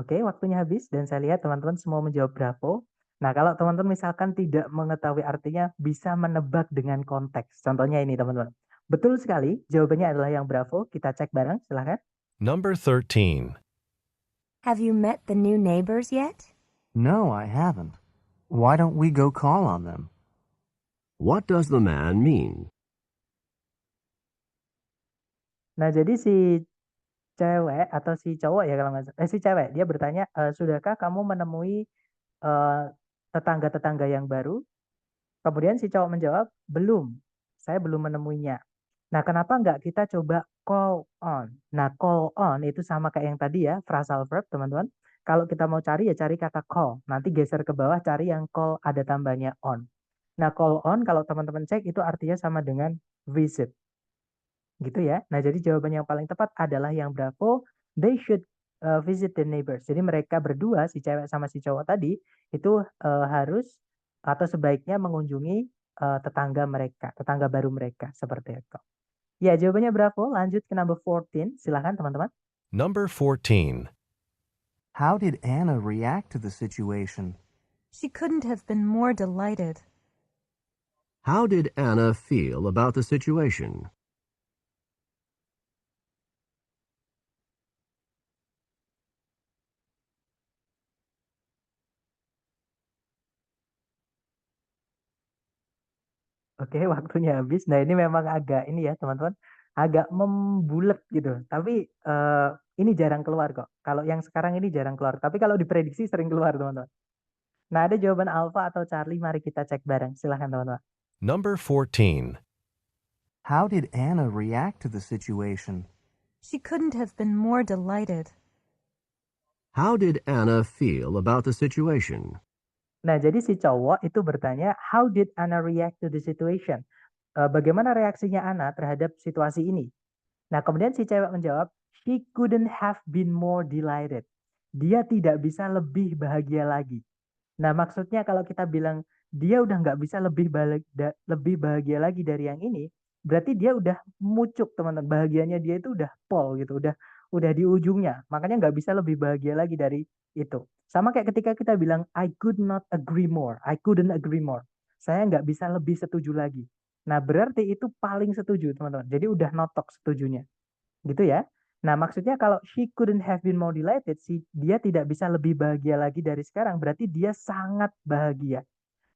Oke, waktunya habis dan saya lihat teman-teman semua menjawab Bravo. Nah, kalau teman-teman misalkan tidak mengetahui artinya, bisa menebak dengan konteks. Contohnya ini teman-teman. Betul sekali, jawabannya adalah yang Bravo. Kita cek bareng, silahkan. Number 13. Have you met the new neighbors yet? No, I haven't. Why don't we go call on them? What does the man mean? Nah, jadi si cewek atau si cowok ya kalau nggak salah, si cewek, dia bertanya, sudahkah kamu menemui eh, tetangga-tetangga yang baru? Kemudian si cowok menjawab, belum, saya belum menemuinya. Nah, kenapa nggak kita coba call on? Nah, call on itu sama kayak yang tadi ya, phrasal verb, teman-teman. Kalau kita mau cari ya cari kata call. Nanti geser ke bawah cari yang call ada tambahnya on. Nah, call on kalau teman-teman cek itu artinya sama dengan visit. Gitu ya. Nah, jadi jawaban yang paling tepat adalah yang Bravo. They should visit the neighbors. Jadi mereka berdua, si cewek sama si cowok tadi, itu harus atau sebaiknya mengunjungi tetangga mereka, tetangga baru mereka. Seperti itu. Ya, jawabannya Bravo. Lanjut ke number 14. Silahkan teman-teman. Number 14. How did Anna react to the situation? She couldn't have been more delighted. How did Anna feel about the situation? Oke, waktunya habis. Nah, ini memang agak ini ya, teman-teman. Agak membulet gitu. Tapi ini jarang keluar kok. Kalau yang sekarang ini jarang keluar. Tapi kalau diprediksi sering keluar, teman-teman. Nah, ada jawaban Alpha atau Charlie. Mari kita cek bareng. Silahkan, teman-teman. Number 14. How did Anna react to the situation? She couldn't have been more delighted. How did Anna feel about the situation? Nah, jadi si cowok itu bertanya, how did Anna react to the situation? Bagaimana reaksinya Anna terhadap situasi ini? Nah, kemudian si cewek menjawab, she couldn't have been more delighted. Dia tidak bisa lebih bahagia lagi. Nah, maksudnya kalau kita bilang dia udah nggak bisa lebih bahagia lagi dari yang ini, berarti dia udah mucuk, teman-teman. Bahagianya dia itu udah pol gitu, udah di ujungnya. Makanya nggak bisa lebih bahagia lagi dari itu. Sama kayak ketika kita bilang I could not agree more, I couldn't agree more. Saya nggak bisa lebih setuju lagi. Nah, berarti itu paling setuju, teman-teman. Jadi udah notok setujunya. Gitu ya. Nah, maksudnya kalau she couldn't have been more delighted, dia tidak bisa lebih bahagia lagi dari sekarang, berarti dia sangat bahagia.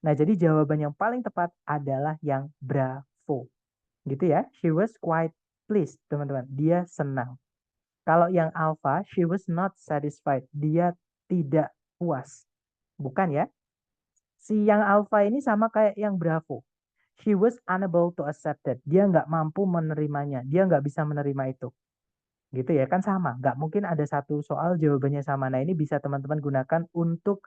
Nah, jadi jawaban yang paling tepat adalah yang Bravo. Gitu ya. She was quite pleased, teman-teman. Dia senang. Kalau yang Alpha, she was not satisfied. Dia tidak puas. Bukan ya? Si yang Alpha ini sama kayak yang Bravo. She was unable to accept it. Dia nggak mampu menerimanya. Dia nggak bisa menerima itu. Gitu ya, kan sama. Nggak mungkin ada satu soal jawabannya sama. Nah, ini bisa teman-teman gunakan untuk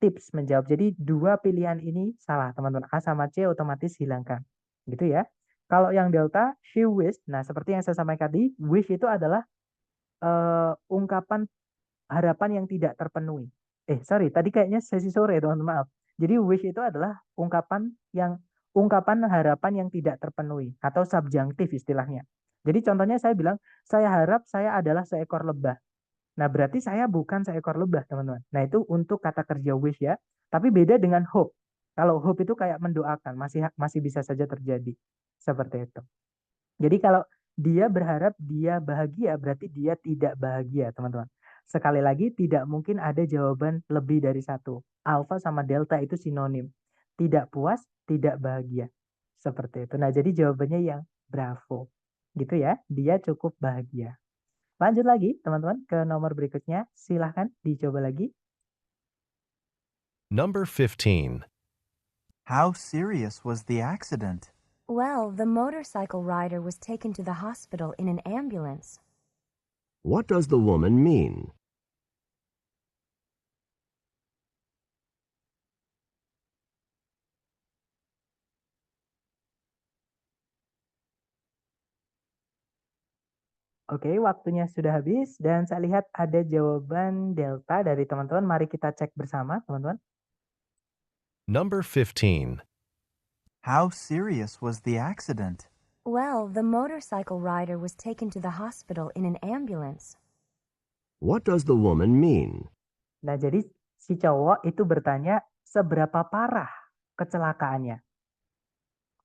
tips menjawab. Jadi dua pilihan ini salah, teman-teman. A sama C otomatis hilangkan. Gitu ya. Kalau yang Delta, she wished. Nah, seperti yang saya sampaikan tadi, wish itu adalah ungkapan harapan yang tidak terpenuhi. Sorry, tadi kayaknya sesi sore, teman-teman. Maaf. Jadi wish itu adalah ungkapan harapan yang tidak terpenuhi atau subjunktif istilahnya. Jadi contohnya saya bilang, saya harap saya adalah seekor lebah. Nah, berarti saya bukan seekor lebah, teman-teman. Nah, itu untuk kata kerja wish ya. Tapi beda dengan hope. Kalau hope itu kayak mendoakan, masih bisa saja terjadi. Seperti itu. Jadi kalau dia berharap dia bahagia, berarti dia tidak bahagia, teman-teman. Sekali lagi, tidak mungkin ada jawaban lebih dari satu. Alfa sama delta itu sinonim. Tidak puas, tidak bahagia. Seperti itu. Nah, jadi jawabannya yang bravo. Gitu ya, dia cukup bahagia. Lanjut lagi, teman-teman, ke nomor berikutnya. Silahkan dicoba lagi. Number 15. How serious was the accident? Well, the motorcycle rider was taken to the hospital in an ambulance. What does the woman mean? Oke, waktunya sudah habis dan saya lihat ada jawaban delta dari teman-teman. Mari kita cek bersama, teman-teman. Number 15. How serious was the accident? Well, the motorcycle rider was taken to the hospital in an ambulance. What does the woman mean? Nah, jadi si cowok itu bertanya seberapa parah kecelakaannya.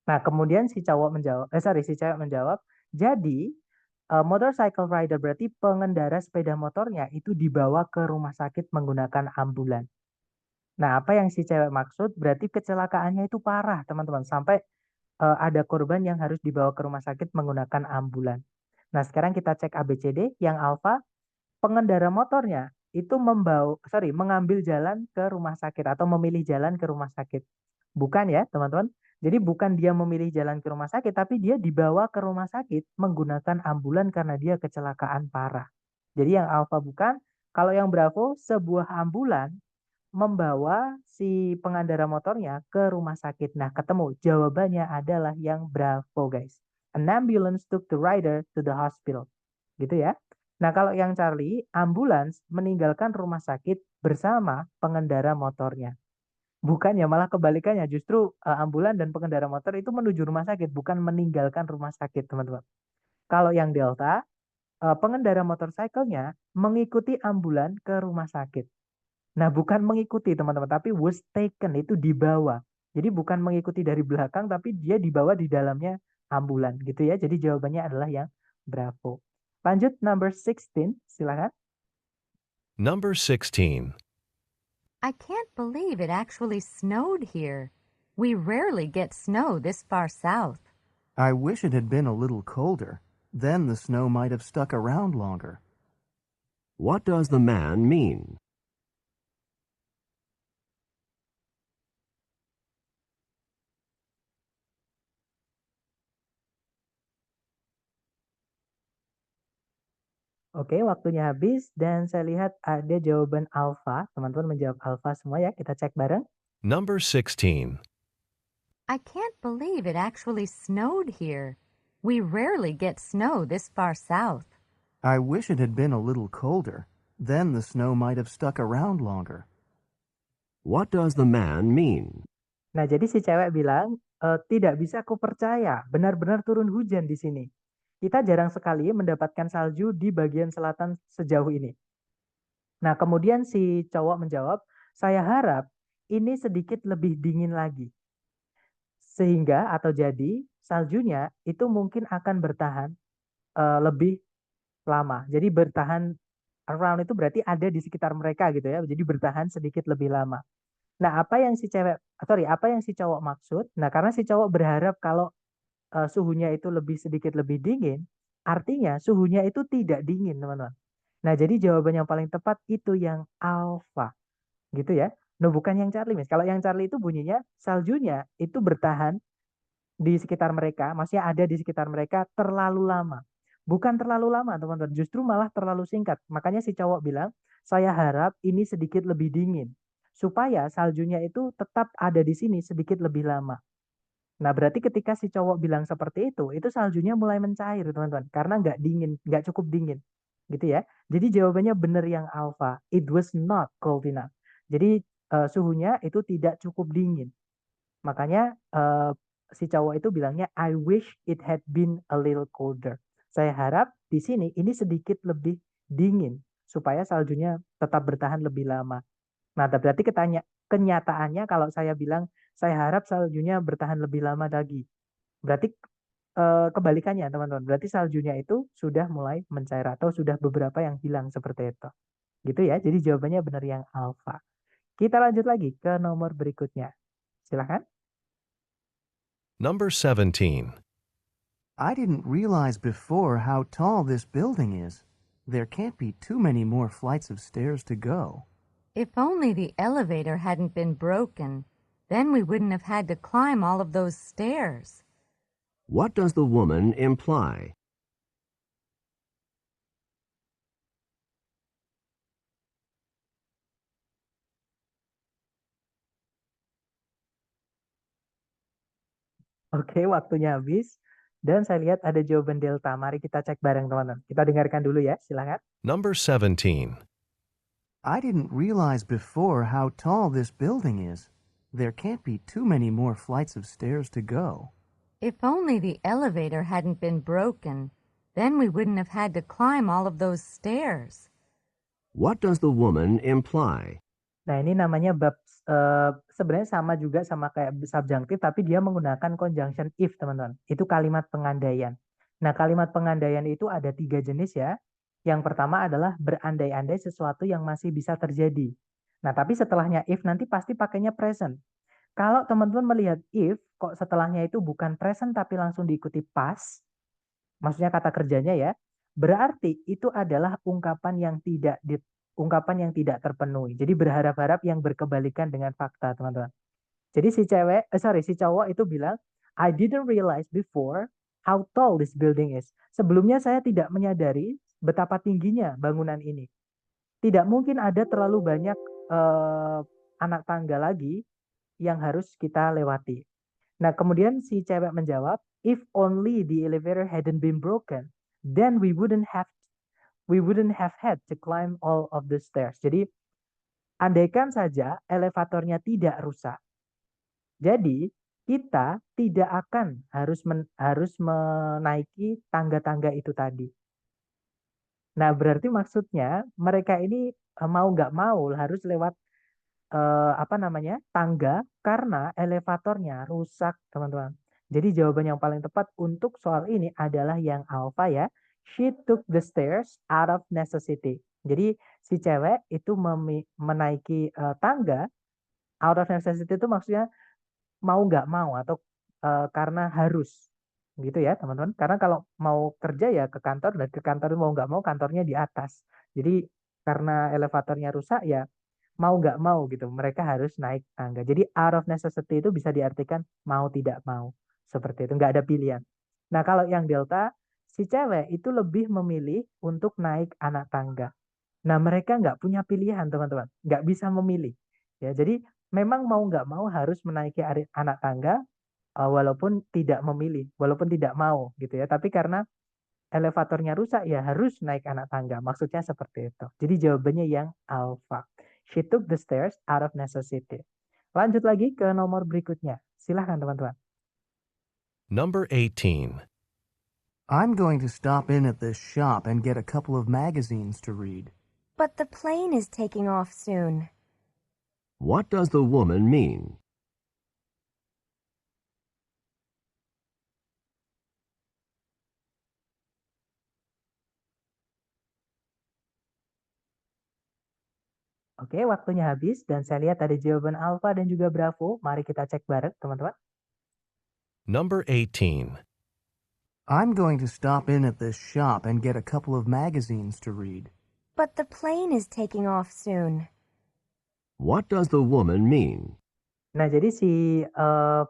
Nah, kemudian si cowok menjawab, si cewek menjawab, jadi motorcycle rider berarti pengendara sepeda motornya itu dibawa ke rumah sakit menggunakan ambulan. Nah, apa yang si cewek maksud berarti kecelakaannya itu parah, teman-teman, sampai ada korban yang harus dibawa ke rumah sakit menggunakan ambulan. Nah, sekarang kita cek ABCD. Yang alfa, pengendara motornya itu mengambil jalan ke rumah sakit atau memilih jalan ke rumah sakit. Bukan ya, teman-teman. Jadi bukan dia memilih jalan ke rumah sakit, tapi dia dibawa ke rumah sakit menggunakan ambulan karena dia kecelakaan parah. Jadi yang alfa bukan. Kalau yang bravo, sebuah ambulan membawa si pengendara motornya ke rumah sakit. Nah, ketemu. Jawabannya adalah yang bravo, guys. An ambulance took the rider to the hospital. Gitu ya. Nah, kalau yang Charlie, ambulans meninggalkan rumah sakit bersama pengendara motornya. Bukannya, malah kebalikannya. Justru ambulan dan pengendara motor itu menuju rumah sakit, bukan meninggalkan rumah sakit, teman-teman. Kalau yang Delta, pengendara motorcycle-nya mengikuti ambulan ke rumah sakit. Nah, bukan mengikuti, teman-teman, tapi was taken, itu dibawa. Jadi bukan mengikuti dari belakang, tapi dia dibawa di dalamnya ambulan, gitu ya. Jadi jawabannya adalah yang bravo. Lanjut, number 16, silakan. Number 16. I can't believe it actually snowed here. We rarely get snow this far south. I wish it had been a little colder. Then the snow might have stuck around longer. What does the man mean? Oke, waktunya habis dan saya lihat ada jawaban alfa. Teman-teman menjawab alfa semua ya. Kita cek bareng. Number 16. I can't believe it actually snowed here. We rarely get snow this far south. I wish it had been a little colder. Then the snow might have stuck around longer. What does the man mean? Nah, jadi si cewek bilang, tidak bisa aku percaya, benar-benar turun hujan di sini. Kita jarang sekali mendapatkan salju di bagian selatan sejauh ini. Nah, kemudian si cowok menjawab, saya harap ini sedikit lebih dingin lagi. Sehingga atau jadi saljunya itu mungkin akan bertahan lebih lama. Jadi bertahan around itu berarti ada di sekitar mereka gitu ya. Jadi bertahan sedikit lebih lama. Nah, apa yang si cowok maksud? Nah, karena si cowok berharap kalau suhunya itu sedikit lebih dingin, artinya suhunya itu tidak dingin, teman-teman. Nah, jadi jawaban yang paling tepat itu yang alfa, gitu ya. Nah, bukan yang Charlie, Miss. Kalau yang Charlie itu bunyinya saljunya itu bertahan di sekitar mereka, maksudnya ada di sekitar mereka terlalu lama. Bukan terlalu lama, teman-teman. Justru malah terlalu singkat. Makanya si cowok bilang, saya harap ini sedikit lebih dingin. Supaya saljunya itu tetap ada di sini sedikit lebih lama. Nah, berarti ketika si cowok bilang seperti itu saljunya mulai mencair, teman-teman. Karena nggak dingin, nggak cukup dingin. Gitu ya. Jadi jawabannya benar yang alpha. It was not cold enough. Jadi suhunya itu tidak cukup dingin. Makanya si cowok itu bilangnya, I wish it had been a little colder. Saya harap di sini ini sedikit lebih dingin. supaya saljunya tetap bertahan lebih lama. Nah, berarti kenyataannya kalau saya bilang saya harap saljunya bertahan lebih lama lagi. Berarti kebalikannya teman-teman. Berarti saljunya itu sudah mulai mencair atau sudah beberapa yang hilang seperti itu. Gitu ya. Jadi jawabannya benar yang alfa. Kita lanjut lagi ke nomor berikutnya. Silahkan. Number 17. I didn't realize before how tall this building is. There can't be too many more flights of stairs to go. If only the elevator hadn't been broken, then we wouldn't have had to climb all of those stairs. What does the woman imply? Oke, waktunya habis. Dan saya lihat ada jawaban delta. Mari kita cek bareng teman-teman. Kita dengarkan dulu ya, silahkan. Number 17. I didn't realize before how tall this building is. There can't be too many more flights of stairs to go. If only the elevator hadn't been broken, then we wouldn't have had to climb all of those stairs. What does the woman imply? Nah, ini namanya bab sebenarnya sama juga sama kayak subjunctive, tapi dia menggunakan conjunction if, teman-teman. Itu kalimat pengandaian. Nah, kalimat pengandaian itu ada 3 jenis ya. Yang pertama adalah berandai-andai sesuatu yang masih bisa terjadi. Nah, tapi setelahnya if nanti pasti pakainya present. Kalau teman-teman melihat if, kok setelahnya itu bukan present tapi langsung diikuti past, maksudnya kata kerjanya ya, berarti itu adalah ungkapan yang tidak terpenuhi. Jadi berharap-harap yang berkebalikan dengan fakta, teman-teman. Jadi si cowok itu bilang, I didn't realize before how tall this building is. Sebelumnya saya tidak menyadari betapa tingginya bangunan ini. Tidak mungkin ada terlalu banyak anak tangga lagi yang harus kita lewati. Nah, kemudian si cewek menjawab, if only the elevator hadn't been broken, then we wouldn't have had to climb all of the stairs. Jadi, andaikan saja elevatornya tidak rusak. Jadi, kita tidak akan harus menaiki tangga-tangga itu tadi. Nah, berarti maksudnya mereka ini mau nggak mau harus lewat tangga karena elevatornya rusak, teman-teman. Jadi jawaban yang paling tepat untuk soal ini adalah yang alfa ya. She took the stairs out of necessity. Jadi si cewek itu menaiki tangga out of necessity itu maksudnya mau nggak mau atau karena harus. Gitu ya, teman-teman. Karena kalau mau kerja ya ke kantor, dan ke kantor mau nggak mau kantornya di atas. Jadi karena elevatornya rusak ya mau nggak mau gitu, mereka harus naik tangga. Jadi out of necessity itu bisa diartikan mau tidak mau. Seperti itu, nggak ada pilihan. Nah, kalau yang delta, si cewek itu lebih memilih untuk naik anak tangga. Nah, mereka nggak punya pilihan, teman-teman. Nggak bisa memilih. Ya, jadi memang mau nggak mau harus menaiki anak tangga, walaupun tidak memilih, walaupun tidak mau gitu ya. Tapi karena elevatornya rusak ya harus naik anak tangga. Maksudnya seperti itu. Jadi jawabannya yang alpha. She took the stairs out of necessity. Lanjut lagi ke nomor berikutnya. Silahkan teman-teman. Number 18. I'm going to stop in at this shop and get a couple of magazines to read. But the plane is taking off soon. What does the woman mean? Oke, waktunya habis dan saya lihat ada jawaban alfa dan juga bravo. Mari kita cek bareng, teman-teman. Number 18. I'm going to stop in at this shop and get a couple of magazines to read. But the plane is taking off soon. What does the woman mean? Nah, jadi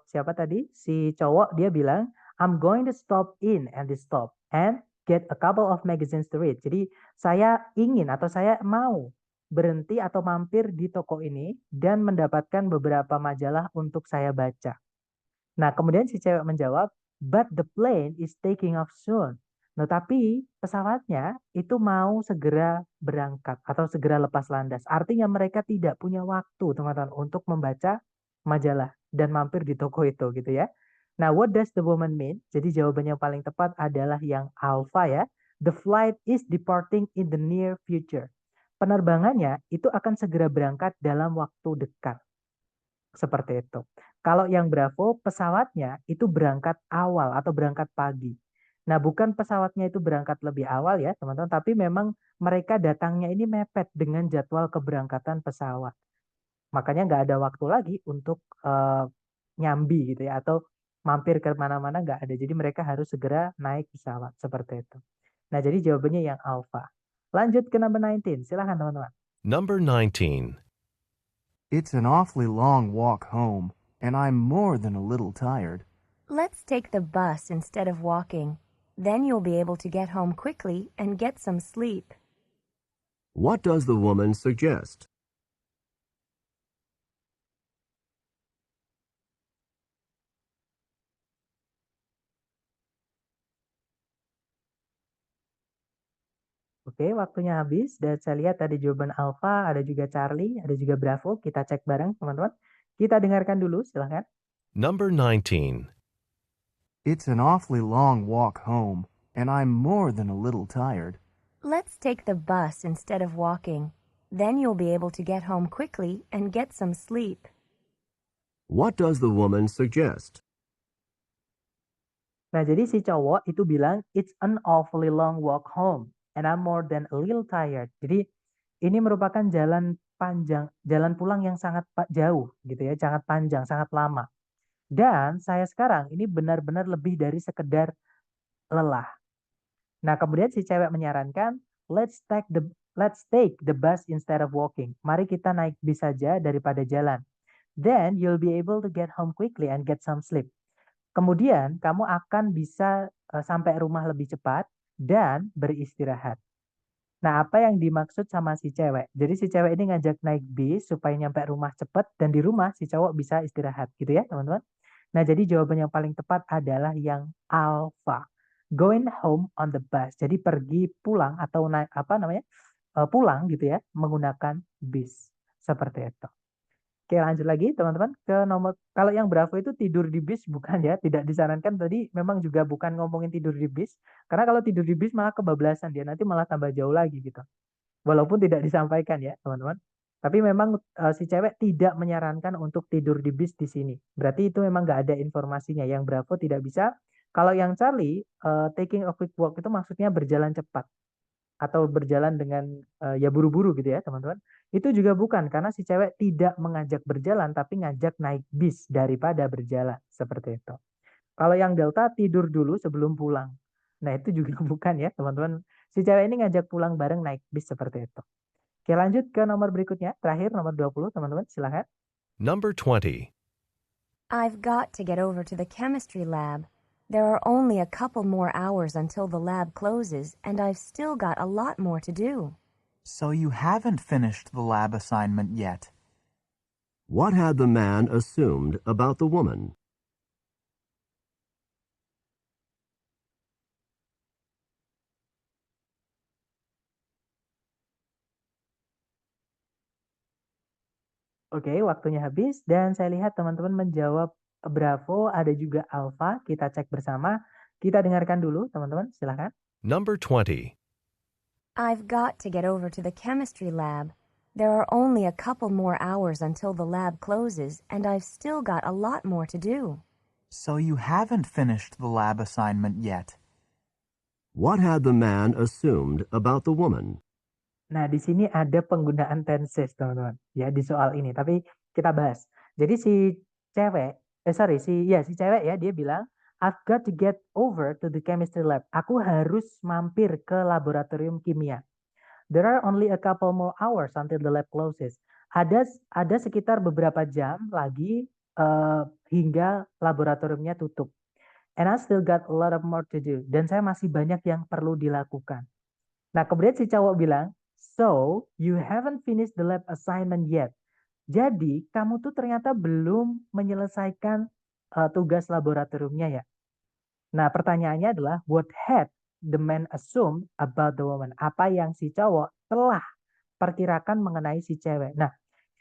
siapa tadi? Si cowok dia bilang, I'm going to stop in at this stop and get a couple of magazines to read. Jadi saya ingin atau saya mau berhenti atau mampir di toko ini dan mendapatkan beberapa majalah untuk saya baca. Nah, kemudian si cewek menjawab, but the plane is taking off soon. Nah, tapi pesawatnya itu mau segera berangkat atau segera lepas landas. Artinya mereka tidak punya waktu, teman-teman, untuk membaca majalah dan mampir di toko itu gitu ya. Nah, what does the woman mean? Jadi jawabannya yang paling tepat adalah yang alpha ya. The flight is departing in the near future. penerbangannya itu akan segera berangkat dalam waktu dekat. Seperti itu. Kalau yang Bravo, pesawatnya itu berangkat awal atau berangkat pagi. Nah, bukan pesawatnya itu berangkat lebih awal ya, teman-teman, tapi memang mereka datangnya ini mepet dengan jadwal keberangkatan pesawat. Makanya nggak ada waktu lagi untuk nyambi gitu ya, atau mampir ke mana-mana nggak ada. Jadi mereka harus segera naik pesawat, seperti itu. Nah, jadi jawabannya yang alpha. Lanjut ke number 19, silahkan teman-teman. Number 19. It's an awfully long walk home, and I'm more than a little tired. Let's take the bus instead of walking. Then you'll be able to get home quickly and get some sleep. What does the woman suggest? Oke, waktunya habis dan saya lihat ada jawaban Alpha, ada juga Charlie, ada juga Bravo. Kita cek bareng, teman-teman. Kita dengarkan dulu, silahkan. Number 19. It's an awfully long walk home, and I'm more than a little tired. Let's take the bus instead of walking. Then you'll be able to get home quickly and get some sleep. What does the woman suggest? Nah, jadi si cowok itu bilang, it's an awfully long walk home, and I'm more than a little tired. Jadi, ini merupakan jalan panjang, jalan pulang yang sangat jauh, gitu ya, sangat panjang, sangat lama. Dan saya sekarang ini benar-benar lebih dari sekedar lelah. Nah, kemudian si cewek menyarankan, let's take the bus instead of walking. Mari kita naik bis saja daripada jalan. Then you'll be able to get home quickly and get some sleep. Kemudian kamu akan bisa sampai rumah lebih cepat dan beristirahat. Nah, apa yang dimaksud sama si cewek? Jadi si cewek ini ngajak naik bis supaya nyampe rumah cepat dan di rumah si cowok bisa istirahat, gitu ya, teman-teman. Nah, jadi jawaban yang paling tepat adalah yang alpha. Going home on the bus. Jadi pergi pulang atau naik pulang gitu ya menggunakan bis. Seperti itu. Oke, lanjut lagi teman-teman ke nomor, kalau yang Bravo itu tidur di bis bukan ya, tidak disarankan. Tadi memang juga bukan ngomongin tidur di bis, karena kalau tidur di bis malah kebablasan dia, nanti malah tambah jauh lagi gitu. Walaupun tidak disampaikan ya teman-teman. Tapi memang si cewek tidak menyarankan untuk tidur di bis di sini. Berarti itu memang nggak ada informasinya. Yang Bravo tidak bisa. Kalau yang Charlie, taking a quick walk itu maksudnya berjalan cepat. Atau berjalan dengan ya buru-buru gitu ya teman-teman. Itu juga bukan, karena si cewek tidak mengajak berjalan tapi ngajak naik bis daripada berjalan, seperti itu. Kalau yang Delta tidur dulu sebelum pulang. Nah, itu juga bukan ya teman-teman. Si cewek ini ngajak pulang bareng naik bis, seperti itu. Oke, lanjut ke nomor berikutnya, terakhir nomor 20 teman-teman, silahkan. Number 20. I've got to get over to the chemistry lab. There are only a couple more hours until the lab closes, and I've still got a lot more to do. So you haven't finished the lab assignment yet. What had the man assumed about the woman? Oke, waktunya habis dan saya lihat teman-teman menjawab Bravo, ada juga Alpha. Kita cek bersama. Kita dengarkan dulu teman-teman, silahkan. Number 20. I've got to get over to the chemistry lab. There are only a couple more hours until the lab closes, and I've still got a lot more to do. So you haven't finished the lab assignment yet. What had the man assumed about the woman? Nah, di sini ada penggunaan tenses, teman-teman. Ya, di soal ini. Tapi kita bahas. Jadi si cewek, si cewek ya, dia bilang, I've got to get over to the chemistry lab. Aku harus mampir ke laboratorium kimia. There are only a couple more hours until the lab closes. Ada sekitar beberapa jam lagi hingga laboratoriumnya tutup. And I still got a lot of more to do. Dan saya masih banyak yang perlu dilakukan. Nah, kemudian si cowok bilang, so you haven't finished the lab assignment yet. Jadi kamu tuh ternyata belum menyelesaikan tugas laboratoriumnya ya. Nah, pertanyaannya adalah what had the man assumed about the woman? Apa yang si cowok telah perkirakan mengenai si cewek. Nah,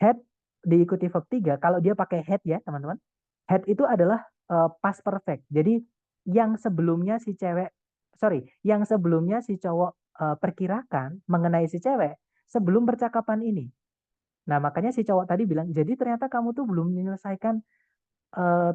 had diikuti verb 3, kalau dia pakai had ya teman-teman. Had itu adalah past perfect. Jadi yang sebelumnya si cowok perkirakan mengenai si cewek, sebelum percakapan ini. Nah, makanya si cowok tadi bilang, jadi ternyata kamu tuh belum menyelesaikan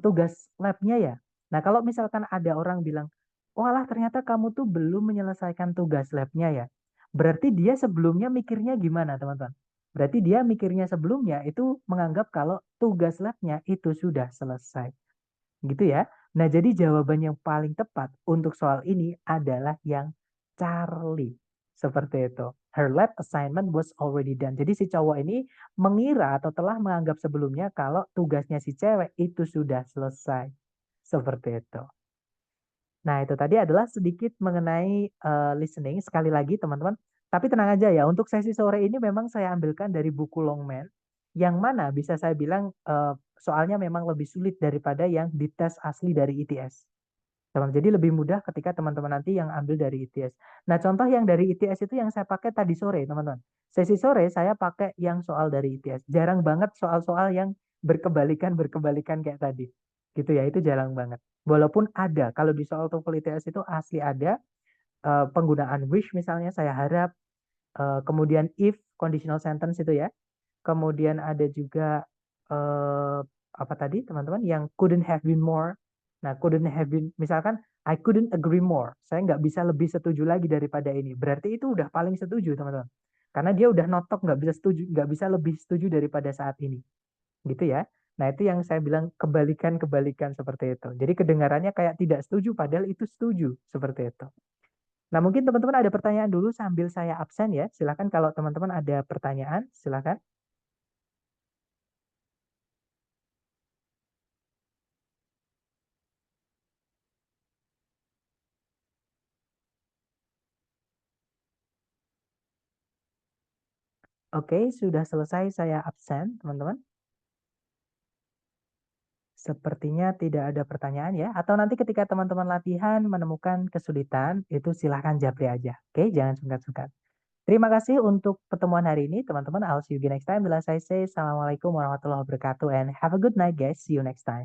tugas labnya ya. Nah, kalau misalkan ada orang bilang, walah ternyata kamu tuh belum menyelesaikan tugas labnya ya. Berarti dia sebelumnya mikirnya gimana, teman-teman? Berarti dia mikirnya sebelumnya itu menganggap kalau tugas labnya itu sudah selesai. Gitu ya. Nah, jadi jawaban yang paling tepat untuk soal ini adalah yang Charlie. Seperti itu. Her lab assignment was already done. Jadi si cowok ini mengira atau telah menganggap sebelumnya kalau tugasnya si cewek itu sudah selesai. Seperti itu. Nah, itu tadi adalah sedikit mengenai listening. Sekali lagi, teman-teman. Tapi tenang aja ya, untuk sesi sore ini memang saya ambilkan dari buku Longman. Yang mana bisa saya bilang soalnya memang lebih sulit daripada yang di tes asli dari ITS. Jadi lebih mudah ketika teman-teman nanti yang ambil dari ITS. Nah, contoh yang dari ITS itu yang saya pakai tadi sore, teman-teman. Sesi sore saya pakai yang soal dari ITS. Jarang banget soal-soal yang berkebalikan kayak tadi. Gitu ya, itu jarang banget. Walaupun ada, kalau di soal TOEFL ITS itu asli ada penggunaan wish misalnya saya harap, kemudian if conditional sentence itu ya. Kemudian ada juga apa tadi teman-teman yang couldn't have been more. Nah, couldn't have been misalkan I couldn't agree more. Saya nggak bisa lebih setuju lagi daripada ini. Berarti itu udah paling setuju teman-teman. Karena dia udah notok nggak bisa setuju, nggak bisa lebih setuju daripada saat ini. Gitu ya. Nah, itu yang saya bilang kebalikan-kebalikan seperti itu. Jadi kedengarannya kayak tidak setuju padahal itu setuju seperti itu. Nah, mungkin teman-teman ada pertanyaan dulu sambil saya absen ya. Silakan kalau teman-teman ada pertanyaan, silakan. Oke, sudah selesai saya absen, teman-teman. Sepertinya tidak ada pertanyaan ya. Atau nanti ketika teman-teman latihan menemukan kesulitan, itu silahkan japri aja. Oke, jangan sungkan-sungkan. Terima kasih untuk pertemuan hari ini, teman-teman. I'll see you again next time. Bila saya say, Assalamualaikum warahmatullahi wabarakatuh. And have a good night, guys. See you next time.